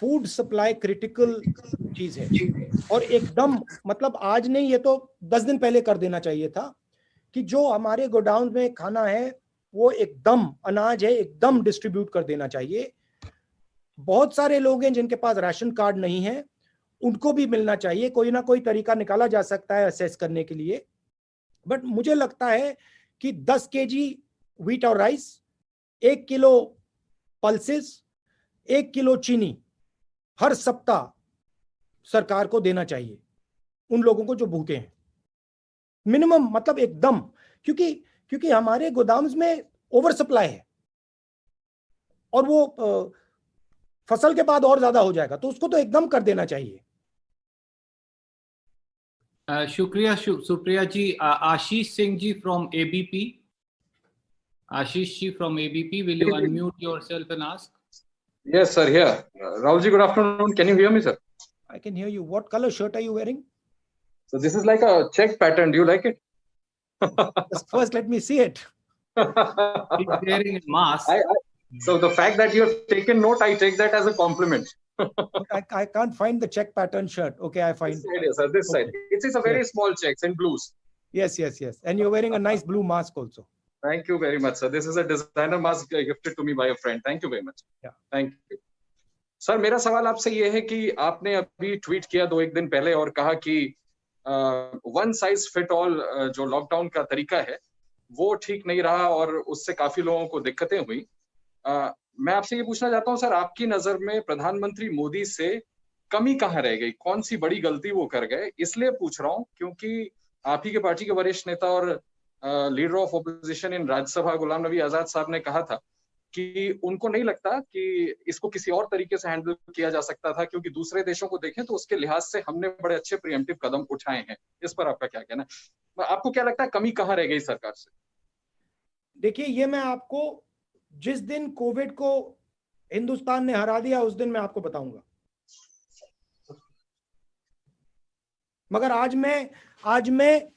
फूड सप्लाई क्रिटिकल चीज है और एकदम मतलब आज नहीं, ये तो 10 दिन पहले कर देना चाहिए था कि जो हमारे गोडाउन में खाना है वो एकदम, अनाज है एकदम डिस्ट्रीब्यूट कर देना चाहिए। बहुत सारे लोग हैं जिनके पास राशन कार्ड नहीं है, उनको भी मिलना चाहिए। कोई ना कोई तरीका निकाला जा सकता है असेस करने के लिए। बट मुझे लगता है कि 10 केजी व्हीट और राइस, 1 किलो पल्सेस, 1 किलो चीनी हर सप्ताह सरकार को देना चाहिए उन लोगों को जो भूखे हैं, मिनिमम, मतलब एकदम। क्योंकि हमारे गोदाम्स में ओवर सप्लाई है और वो फसल के बाद और ज्यादा हो जाएगा, तो उसको तो एकदम कर देना चाहिए। शुक्रिया Supriya ji. Ashish Singh ji from ABP. Ashish ji from ABP, will you unmute yourself and ask? Yes, sir. Here, Rahul ji. Good afternoon. Can you hear me, sir? I can hear you. What color shirt are you wearing? So this is like a check pattern. Do you like it? First, let me see it. He's wearing a mask. So the fact that you have taken note, I take that as a compliment. I can't find the check pattern shirt. Okay, I find. This side, yes, sir. This side. It's a very small checks in blues. Yes. And you're wearing a nice blue mask also. Thank you very much, sir. This is a designer mask gifted to me by a friend. Thank you very much. Yeah. Thank you. Sir, मेरा सवाल आपसे ये है कि आपने अभी tweet किया 2-1 दिन पहले और कहा कि वन साइज फिट ऑल जो लॉकडाउन का तरीका है वो ठीक नहीं रहा और उससे काफी लोगों को दिक्कतें हुई। मैं आपसे ये पूछना चाहता हूँ सर, आपकी नजर में प्रधानमंत्री मोदी से कमी कहाँ रह गई, कौन सी बड़ी गलती वो कर गए? इसलिए पूछ रहा हूँ क्योंकि आप ही के पार्टी के वरिष्ठ नेता और leader of opposition in Rajya Sabha Ghulam Nabi Azad साहब ने कहा था कि उनको नहीं लगता कि इसको किसी और तरीके से हैंडल किया जा सकता था, क्योंकि दूसरे देशों को देखें तो उसके लिहाज से हमने बड़े अच्छे प्रिएम्प्टिव कदम उठाए हैं। इस पर आपका क्या कहना है? आपको क्या लगता है कमी कहाँ रह गई सरकार से? देखिए, ये मैं आपको जिस दिन कोविड को हिंदुस्तान ने हरा दिया उस दिन मैं आपको बताऊंगा। मगर आज मैं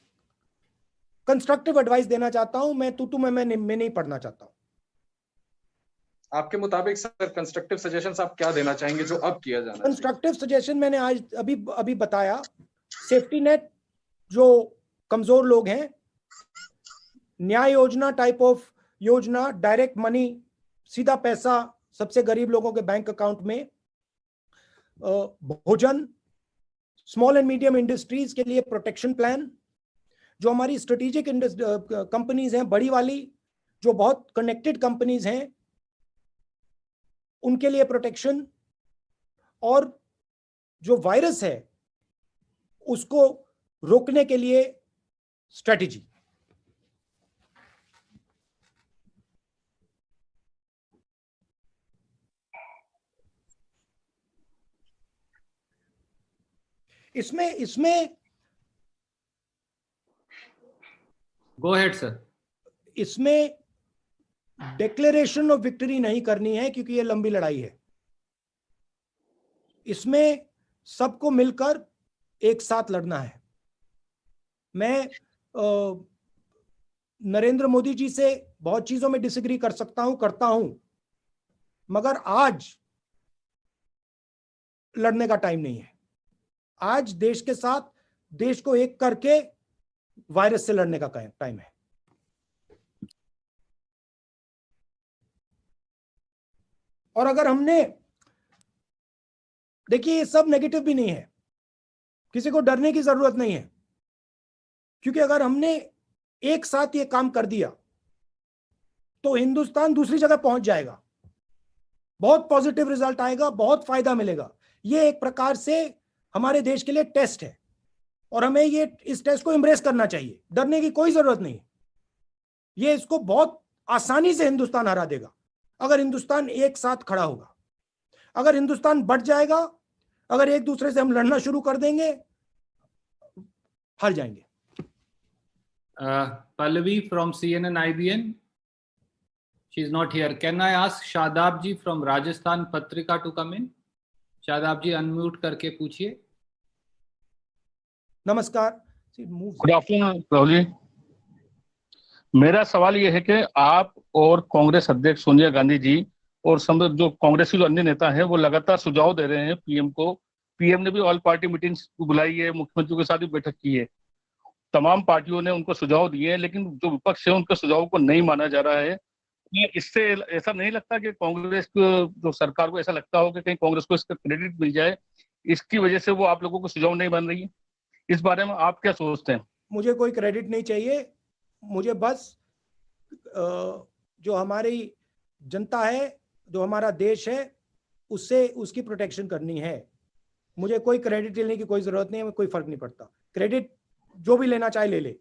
कंस्ट्रक्टिव एडवाइस देना चाहता हूं। मैं तू मैं नहीं पढ़ना चाहता हूं। आपके मुताबिक सर कंस्ट्रक्टिव सजेशंस आप क्या देना चाहेंगे जो अब किया जाना चाहिए? कंस्ट्रक्टिव सजेशन मैंने आज अभी बताया। सेफ्टी नेट जो कमजोर लोग हैं, न्याय योजना टाइप ऑफ योजना, डायरेक्ट मनी, सीधा पैसा सबसे गरीब लोगों के बैंक अकाउंट में, भोजन, स्मॉल एंड मीडियम इंडस्ट्रीज के लिए प्रोटेक्शन प्लान, जो हमारी स्ट्रेटेजिक कंपनीज हैं, बड़ी वाली जो बहुत कनेक्टेड कंपनीज हैं, उनके लिए प्रोटेक्शन, और जो वायरस है उसको रोकने के लिए स्ट्रेटेजी। इसमें गो अहेड सर। इसमें डिक्लेरेशन ऑफ विक्ट्री नहीं करनी है क्योंकि ये लंबी लड़ाई है। इसमें सबको मिलकर एक साथ लड़ना है। मैं नरेंद्र मोदी जी से बहुत चीजों में डिसएग्री कर सकता हूं, करता हूं, मगर आज लड़ने का टाइम नहीं है। आज देश के साथ, देश को एक करके वायरस से लड़ने का टाइम है। और अगर हमने, देखिए ये सब नेगेटिव भी नहीं है, किसी को डरने की जरूरत नहीं है, क्योंकि अगर हमने एक साथ ये काम कर दिया तो हिंदुस्तान दूसरी जगह पहुंच जाएगा, बहुत पॉजिटिव रिजल्ट आएगा, बहुत फायदा मिलेगा। ये एक प्रकार से हमारे देश के लिए टेस्ट है और हमें इस टेस्ट को एम्ब्रेस करना चाहिए। डरने की कोई जरूरत नहीं। ये इसको बहुत आसानी से हिंदुस्तान हरा देगा अगर हिंदुस्तान एक साथ खड़ा होगा। अगर हिंदुस्तान बढ़ जाएगा, अगर एक दूसरे से हम लड़ना शुरू कर देंगे, हार जाएंगे। Pallavi from CNN IBN, she is not here. Can I ask Shadab ji from Rajasthan Patrika to come in? Shadab ji unmute करके पूछिए। नमस्कार। Good afternoon Rahul ji. मेरा सवाल ये है कि आप और कांग्रेस अध्यक्ष सोनिया गांधी जी और जो कांग्रेस के जो अन्य नेता हैं वो लगातार सुझाव दे रहे हैं पीएम को। पीएम ने भी ऑल पार्टी मीटिंग्स बुलाई है, मुख्यमंत्रियों के साथ भी बैठक की है, तमाम पार्टियों ने उनको सुझाव दिए हैं, लेकिन जो विपक्ष है उनके सुझाव को नहीं माना जा रहा है। इससे ऐसा नहीं लगता कि कांग्रेस को, जो सरकार को ऐसा लगता हो कि कहीं कांग्रेस को इसका क्रेडिट मिल जाए, इसकी वजह से वो आप लोगों को सुझाव नहीं बन रही है? इस बारे में आप क्या सोचते हैं? मुझे कोई क्रेडिट नहीं चाहिए। मुझे बस जो हमारी जनता है, जो हमारा देश है, उससे उसकी प्रोटेक्शन करनी है। मुझे कोई क्रेडिट लेने की कोई जरूरत नहीं है, कोई फर्क नहीं पड़ता। क्रेडिट जो भी लेना चाहे ले ले,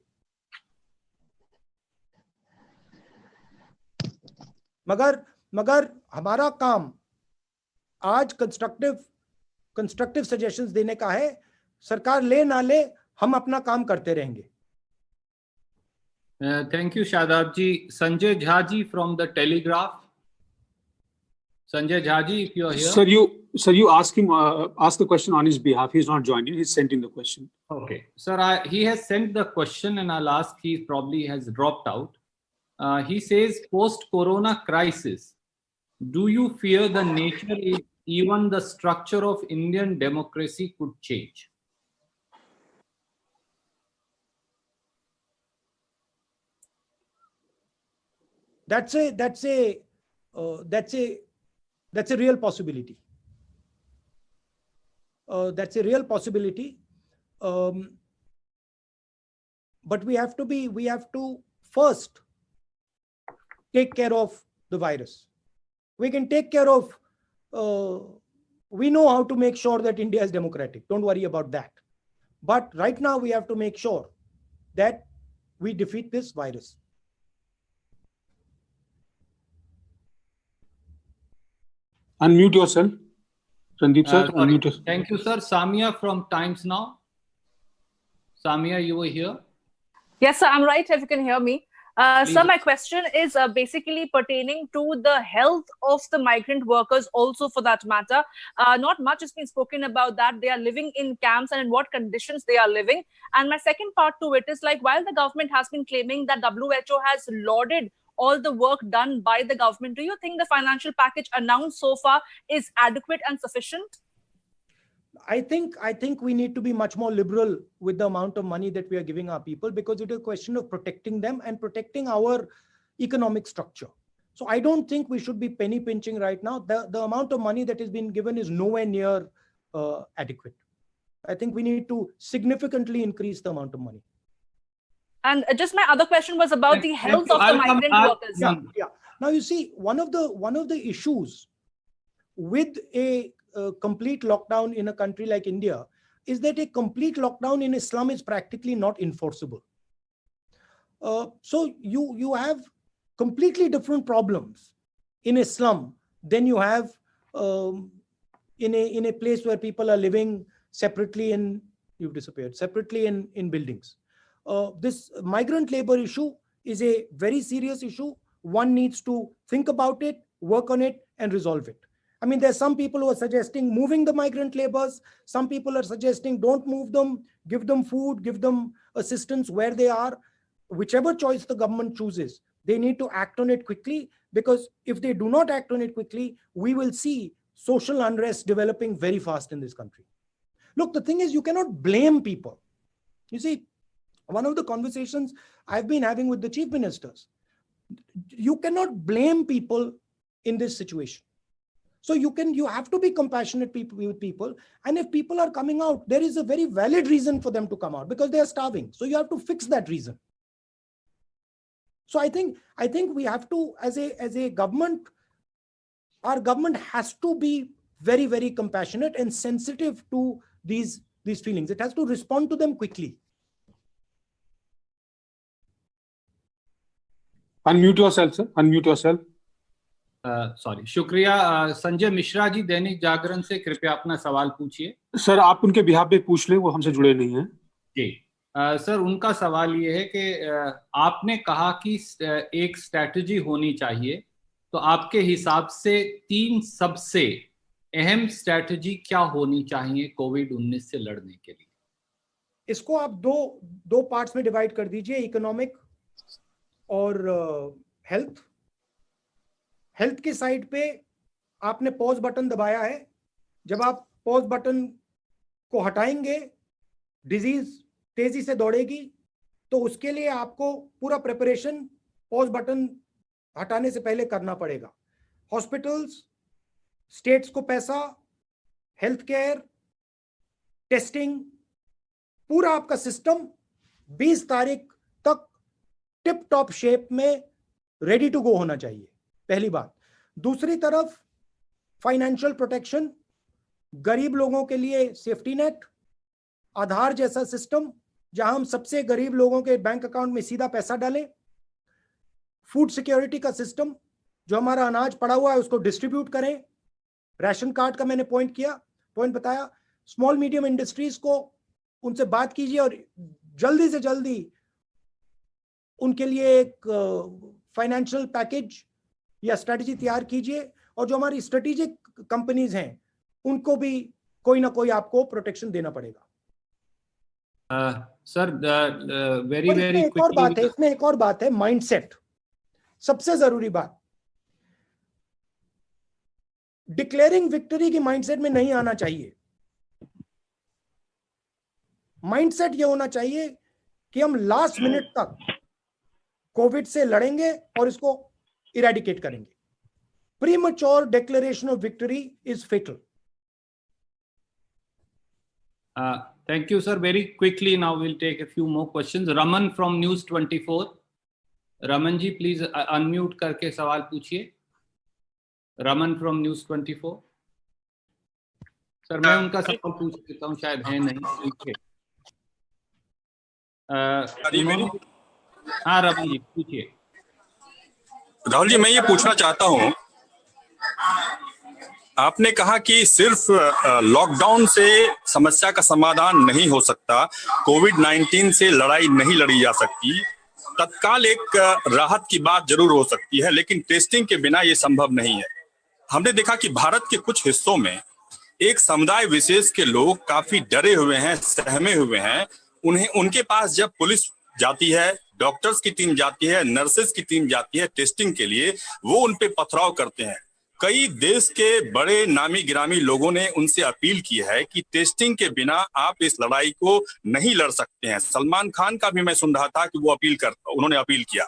मगर हमारा काम आज कंस्ट्रक्टिव सजेशंस देने का है। सरकार ले ना ले, हम अपना काम करते रहेंगे। Thank you Shadab ji. Sanjay Jha ji from the Telegraph. Sanjay Jhaji, if you are here. Sir, you ask him, ask the question on his behalf. He's not joined you. He's sent in the question. Okay. Sir, he has sent the question and I'll ask, he probably has dropped out. He says, post-corona crisis, do you fear the nature, even the structure of Indian democracy could change? That's a real possibility. That's a real possibility. But we have to first take care of the virus. We can take care of we know how to make sure that India is democratic. Don't worry about that. But right now we have to make sure that we defeat this virus. Unmute yourself. Randeep sir, unmute yourself. Thank you, sir. Samia from Times Now. Samia, you were here. Yes, sir, I'm right, if you can hear me. Sir, my question is basically pertaining to the health of the migrant workers also, for that matter. Not much has been spoken about that. They are living in camps and in what conditions they are living. And my second part to it is, like, while the government has been claiming that WHO has lauded all the work done by the government, do you think the financial package announced so far is adequate and sufficient? I think we need to be much more liberal with the amount of money that we are giving our people, because it is a question of protecting them and protecting our economic structure. So I don't think we should be penny pinching right now. The amount of money that has been given is nowhere near adequate. I think we need to significantly increase the amount of money. And just my other question was about the health of the migrant workers. Yeah. Now you see, one of the issues with a complete lockdown in a country like India is that a complete lockdown in a slum is practically not enforceable. So you have completely different problems in a slum than you have in a place where people are living separately in buildings. This migrant labor issue is a very serious issue. One needs to think about it, work on it, and resolve it. I mean, there's some people who are suggesting moving the migrant laborers. Some people are suggesting don't move them, give them food, give them assistance where they are. Whichever choice the government chooses, they need to act on it quickly, because if they do not act on it quickly, we will see social unrest developing very fast in this country. Look, the thing is, you cannot blame people. You see, one of the conversations I've been having with the chief ministers, you cannot blame people in this situation. So you have to be compassionate with people. And if people are coming out, there is a very valid reason for them to come out, because they are starving. So you have to fix that reason. So I think we have to, as a government, our government has to be very, very compassionate and sensitive to these feelings. It has to respond to them quickly. Unmute yourself, sir. Unmute yourself. Sorry, शुक्रिया। संजय मिश्रा जी, दैनिक जागरण से, कृपया अपना सवाल पूछिए। Sir, आप उनके behalf पे पूछ ले, वो हमसे जुड़े नहीं हैं। जी सर, उनका सवाल ये है कि आपने कहा कि एक स्ट्रैटेजी होनी चाहिए, तो आपके हिसाब से 3 सबसे अहम स्ट्रैटेजी क्या होनी चाहिए कोविड-19 से लड़ने के लिए? इसको आप दो पार्ट्स में डिवाइड कर दीजिए, इकोनॉमिक और हेल्थ की साइड पे आपने पॉज बटन दबाया है। जब आप पॉज बटन को हटाएंगे, डिजीज तेजी से दौड़ेगी, तो उसके लिए आपको पूरा प्रिपरेशन पॉज बटन हटाने से पहले करना पड़ेगा। हॉस्पिटल्स, स्टेट्स को पैसा, हेल्थ केयर, टेस्टिंग, पूरा आपका सिस्टम 20 तारीख तक टिप टॉप शेप में रेडी टू गो होना चाहिए, पहली बात। दूसरी तरफ फाइनेंशियल प्रोटेक्शन, गरीब लोगों के लिए सेफ्टी नेट, आधार जैसा सिस्टम जहां हम सबसे गरीब लोगों के बैंक अकाउंट में सीधा पैसा डालें, फूड सिक्योरिटी का सिस्टम, जो हमारा अनाज पड़ा हुआ है उसको डिस्ट्रीब्यूट करें, राशन कार्ड का मैंने पॉइंट बताया, स्मॉल मीडियम इंडस्ट्रीज को उनसे बात कीजिए और जल्दी से जल्दी उनके लिए एक फाइनेंशियल पैकेज या स्ट्रेटेजी तैयार कीजिए, और जो हमारी स्ट्रेटेजिक कंपनीज हैं उनको भी कोई ना कोई आपको प्रोटेक्शन देना पड़ेगा। सर, वेरी इसमें एक और बात है, माइंडसेट। सबसे जरूरी बात, डिक्लेयरिंग विक्ट्री की माइंडसेट में नहीं आना चाहिए। माइंडसेट ये होना चाहिए कि हम लास्ट मिनट तक कोविड से लड़ेंगे और इसको इरेडिकेट करेंगे। Premature declaration of victory is fatal. Thank you, sir. Very quickly now we'll take a few more questions. Raman from News 24. Raman ji, please unmute करके सवाल पूछिए। Raman from News 24. सर मैं उनका सवाल पूछ लेता हूँ, शायद है नहीं पूछे। हाँ रवि जी पूछिए। राहुल जी, मैं ये पूछना चाहता हूँ, आपने कहा कि सिर्फ लॉकडाउन से समस्या का समाधान नहीं हो सकता, कोविड-19 से लड़ाई नहीं लड़ी जा सकती, तत्काल एक राहत की बात जरूर हो सकती है, लेकिन टेस्टिंग के बिना ये संभव नहीं है। हमने देखा कि भारत के कुछ हिस्सों में एक समुदाय विशेष के लोग काफी डरे हुए हैं, सहमे हुए हैं। उनके पास जब पुलिस जाती है, डॉक्टर्स की टीम जाती है, नर्सेज की टीम जाती है टेस्टिंग के लिए, वो उन पे पथराव करते हैं। कई देश के बड़े नामी गिरामी लोगों ने उनसे अपील की है कि टेस्टिंग के बिना आप इस लड़ाई को नहीं लड़ सकते हैं। सलमान खान का भी मैं सुन रहा था कि उन्होंने अपील किया।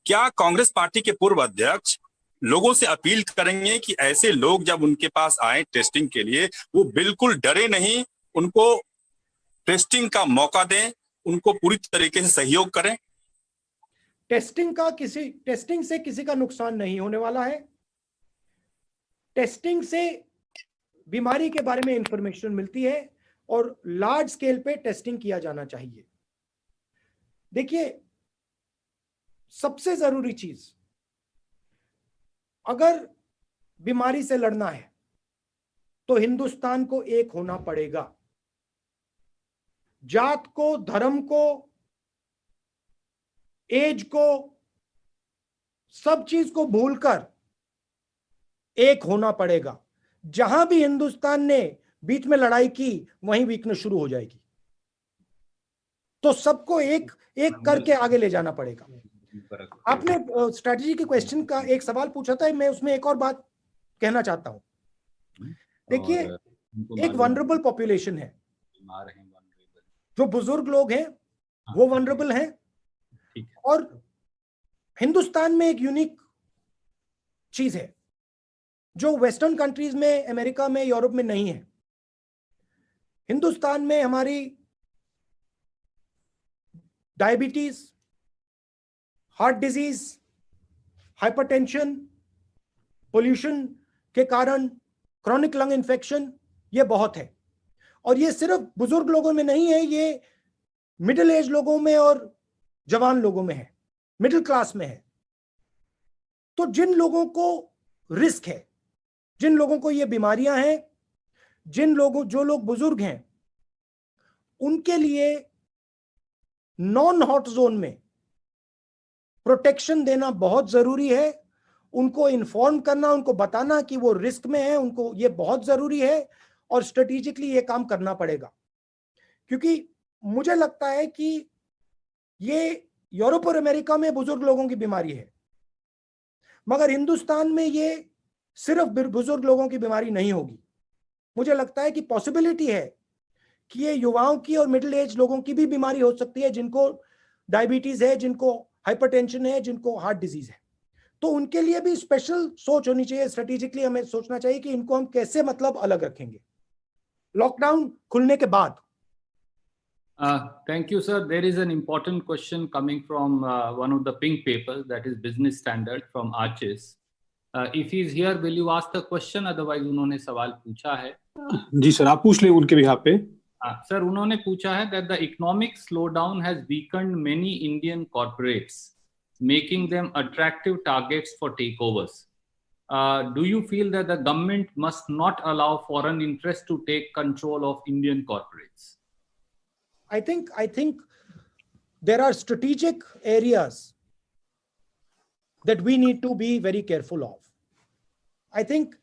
क्या कांग्रेस पार्टी के पूर्व अध्यक्ष लोगों से अपील करेंगे कि ऐसे लोग जब उनके पास आए टेस्टिंग के लिए, वो बिल्कुल डरे नहीं, उनको टेस्टिंग का मौका दें, उनको पूरी तरीके से सहयोग करें? टेस्टिंग से किसी का नुकसान नहीं होने वाला है। टेस्टिंग से बीमारी के बारे में इंफॉर्मेशन मिलती है और लार्ज स्केल पे टेस्टिंग किया जाना चाहिए। देखिए, सबसे जरूरी चीज, अगर बीमारी से लड़ना है तो हिंदुस्तान को एक होना पड़ेगा। जात को, धर्म को, एज को, सब चीज को भूलकर एक होना पड़ेगा। जहां भी हिंदुस्तान ने बीच में लड़ाई की, वहीं वीकनेस शुरू हो जाएगी। तो सबको एक एक करके आगे ले जाना पड़ेगा। आपने स्ट्रैटेजी के क्वेश्चन का एक सवाल पूछा था, मैं उसमें एक और बात कहना चाहता हूं। देखिए, एक वनरेबल पॉपुलेशन है, जो बुजुर्ग लोग हैं वो वनरेबल हैं, और हिंदुस्तान में एक यूनिक चीज है जो वेस्टर्न कंट्रीज में, अमेरिका में, यूरोप में नहीं है। हिंदुस्तान में हमारी diabetes, heart disease, hypertension, pollution के कारण क्रॉनिक लंग इन्फेक्शन, ये बहुत है। और ये सिर्फ बुजुर्ग लोगों में नहीं है, ये मिडिल एज लोगों में और जवान लोगों में है, मिडिल क्लास में है। तो जिन लोगों को रिस्क है, जिन लोगों को ये बीमारियां हैं, जो लोग बुजुर्ग हैं, उनके लिए नॉन हॉट जोन में प्रोटेक्शन देना बहुत जरूरी है। उनको इन्फॉर्म करना, उनको बताना कि वो रिस्क में है, उनको ये बहुत जरूरी है, और स्ट्रेटेजिकली ये काम करना पड़ेगा। क्योंकि मुझे लगता है कि ये यूरोप और अमेरिका में बुजुर्ग लोगों की बीमारी है, मगर हिंदुस्तान में ये सिर्फ बुजुर्ग लोगों की बीमारी नहीं होगी। मुझे लगता है कि पॉसिबिलिटी है कि ये युवाओं की और मिडिल एज लोगों की भी बीमारी हो सकती है, जिनको डायबिटीज है, जिनको हाइपरटेंशन है, जिनको हार्ट डिजीज है। तो उनके लिए भी स्पेशल सोच होनी चाहिए। स्ट्रेटेजिकली हमें सोचना चाहिए कि इनको हम कैसे अलग रखेंगे लॉकडाउन खुलने के बाद। Thank you, sir. There is an important question coming from one of the pink papers, that is Business Standard from Arches. If he is here, will you ask the question? Otherwise, उन्होंने सवाल पूछा है। जी sir, आप पूछ लें उनके behalf पे। Sir, उन्होंने पूछा है that the economic slowdown has weakened many Indian corporates, making them attractive targets for takeovers. Do you feel that the government must not allow foreign interests to take control of Indian corporates? I think there are strategic areas that we need to be very careful of. I think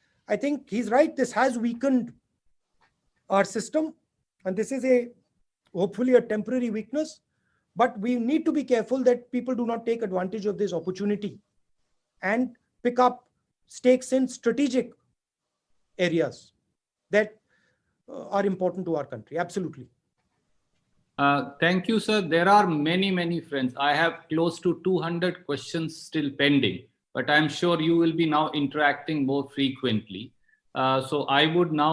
he's right. This has weakened our system, and this is hopefully a temporary weakness, but we need to be careful that people do not take advantage of this opportunity and pick up stakes in strategic areas that are important to our country. Absolutely. Thank you, sir. There are many friends. I have close to 200 questions still pending, but I'm sure you will be now interacting more frequently. So I would now,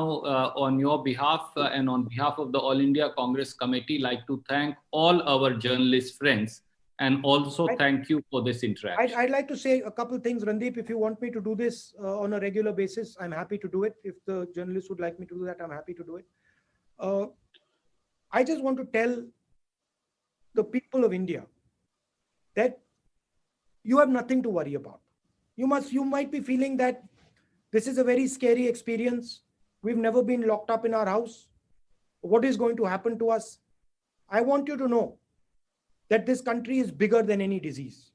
on your behalf and on behalf of the All India Congress Committee, like to thank all our journalist friends and also thank you for this interaction. I'd like to say a couple of things, Randeep. If you want me to do this on a regular basis, I'm happy to do it. If the journalists would like me to do that, I'm happy to do it. I just want to tell the people of India that you have nothing to worry about. You might be feeling that this is a very scary experience. We've never been locked up in our house. What is going to happen to us? I want you to know that this country is bigger than any disease.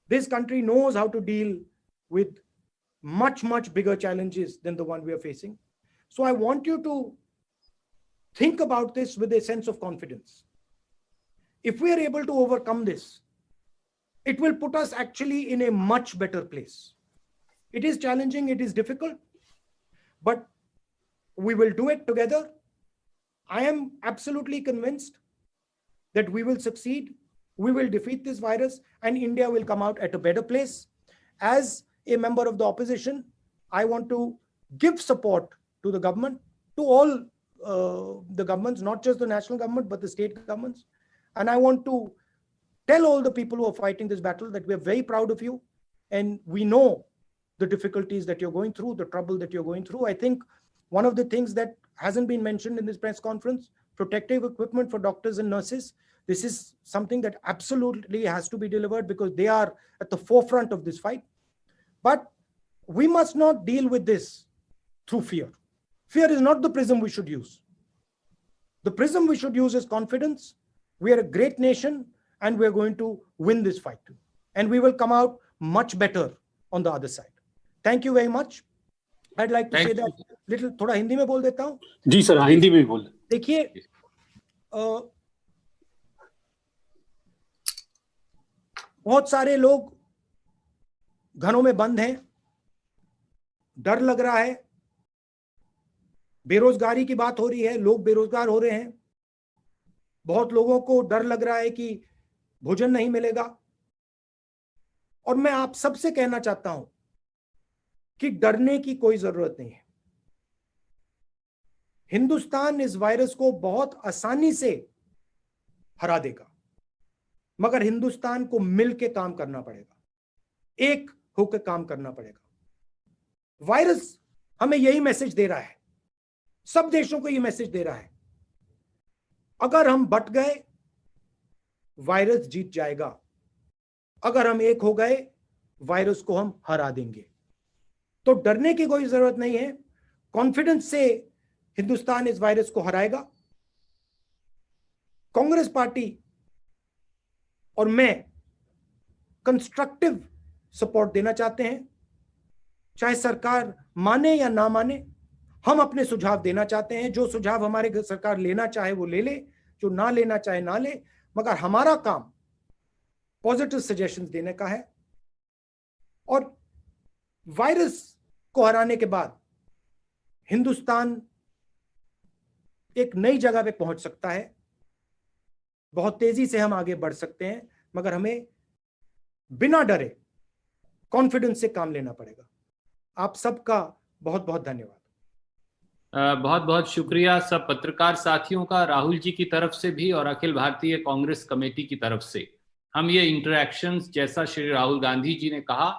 This country knows how to deal with much, much bigger challenges than the one we are facing. So I want you to think about this with a sense of confidence. If we are able to overcome this, it will put us actually in a much better place. It is challenging, it is difficult, but we will do it together. I am absolutely convinced that we will succeed, we will defeat this virus, and India will come out at a better place. As a member of the opposition, I want to give support to the government, to all the governments, not just the national government, but the state governments. And I want to tell all the people who are fighting this battle that we are very proud of you, and we know the difficulties that you're going through, the trouble that you're going through. I think one of the things that hasn't been mentioned in this press conference, protective equipment for doctors and nurses. This is something that absolutely has to be delivered because they are at the forefront of this fight. But we must not deal with this through fear. Fear is not the prism we should use. The prism we should use is confidence. We are a great nation and we're going to win this fight. And we will come out much better on the other side. Thank you very much. I'd like to say that little थोड़ा हिंदी में बोल देता हूँ. जी sir, Hindi में बोल. देखिए, बहुत सारे लोग घरों में बंद हैं, डर लग रहा है, बेरोजगारी की बात हो रही है, लोग बेरोजगार हो रहे हैं, बहुत लोगों को डर लग रहा है कि भोजन नहीं मिलेगा. और मैं आप सबसे कहना चाहता हूं कि डरने की कोई जरूरत नहीं है. हिंदुस्तान इस वायरस को बहुत आसानी से हरा देगा, मगर हिंदुस्तान को मिलकर काम करना पड़ेगा, एक होकर काम करना पड़ेगा. वायरस हमें यही मैसेज दे रहा है, सब देशों को यही मैसेज दे रहा है, अगर हम बट गए वायरस जीत जाएगा, अगर हम एक हो गए वायरस को हम हरा देंगे. तो डरने की कोई जरूरत नहीं है. कॉन्फिडेंस से हिंदुस्तान इस वायरस को हराएगा. कांग्रेस पार्टी और मैं कंस्ट्रक्टिव सपोर्ट देना चाहते हैं, चाहे सरकार माने या ना माने. हम अपने सुझाव देना चाहते हैं, जो सुझाव हमारे सरकार लेना चाहे वो ले ले, जो ना लेना चाहे ना ले, मगर हमारा काम पॉजिटिव सजेशंस देने का है. और वायरस को हराने के बाद हिंदुस्तान एक नई जगह पे पहुंच सकता है, बहुत तेजी से हम आगे बढ़ सकते हैं, मगर हमें बिना डरे कॉन्फिडेंस से काम लेना पड़ेगा. आप सबका बहुत बहुत धन्यवाद. बहुत बहुत शुक्रिया सब पत्रकार साथियों का, राहुल जी की तरफ से भी और अखिल भारतीय कांग्रेस कमेटी की तरफ से. हम ये इंटरेक्शंस, जैसा श्री राहुल गांधी जी ने कहा,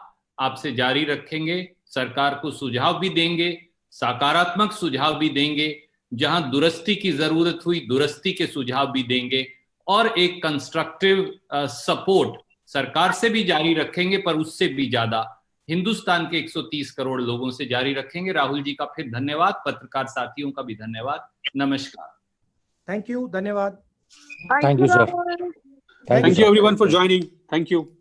आपसे जारी रखेंगे. सरकार को सुझाव भी देंगे, सकारात्मक सुझाव भी देंगे, जहां दुरुस्ती की जरूरत हुई दुरुस्ती के सुझाव भी देंगे, और एक कंस्ट्रक्टिव सपोर्ट सरकार से भी जारी रखेंगे, पर उससे भी ज्यादा हिंदुस्तान के 130 करोड़ लोगों से जारी रखेंगे. राहुल जी का फिर धन्यवाद, पत्रकार साथियों का भी धन्यवाद. नमस्कार. Thank you. धन्यवाद. Thank you, sir. Thank you everyone for joining. Thank you.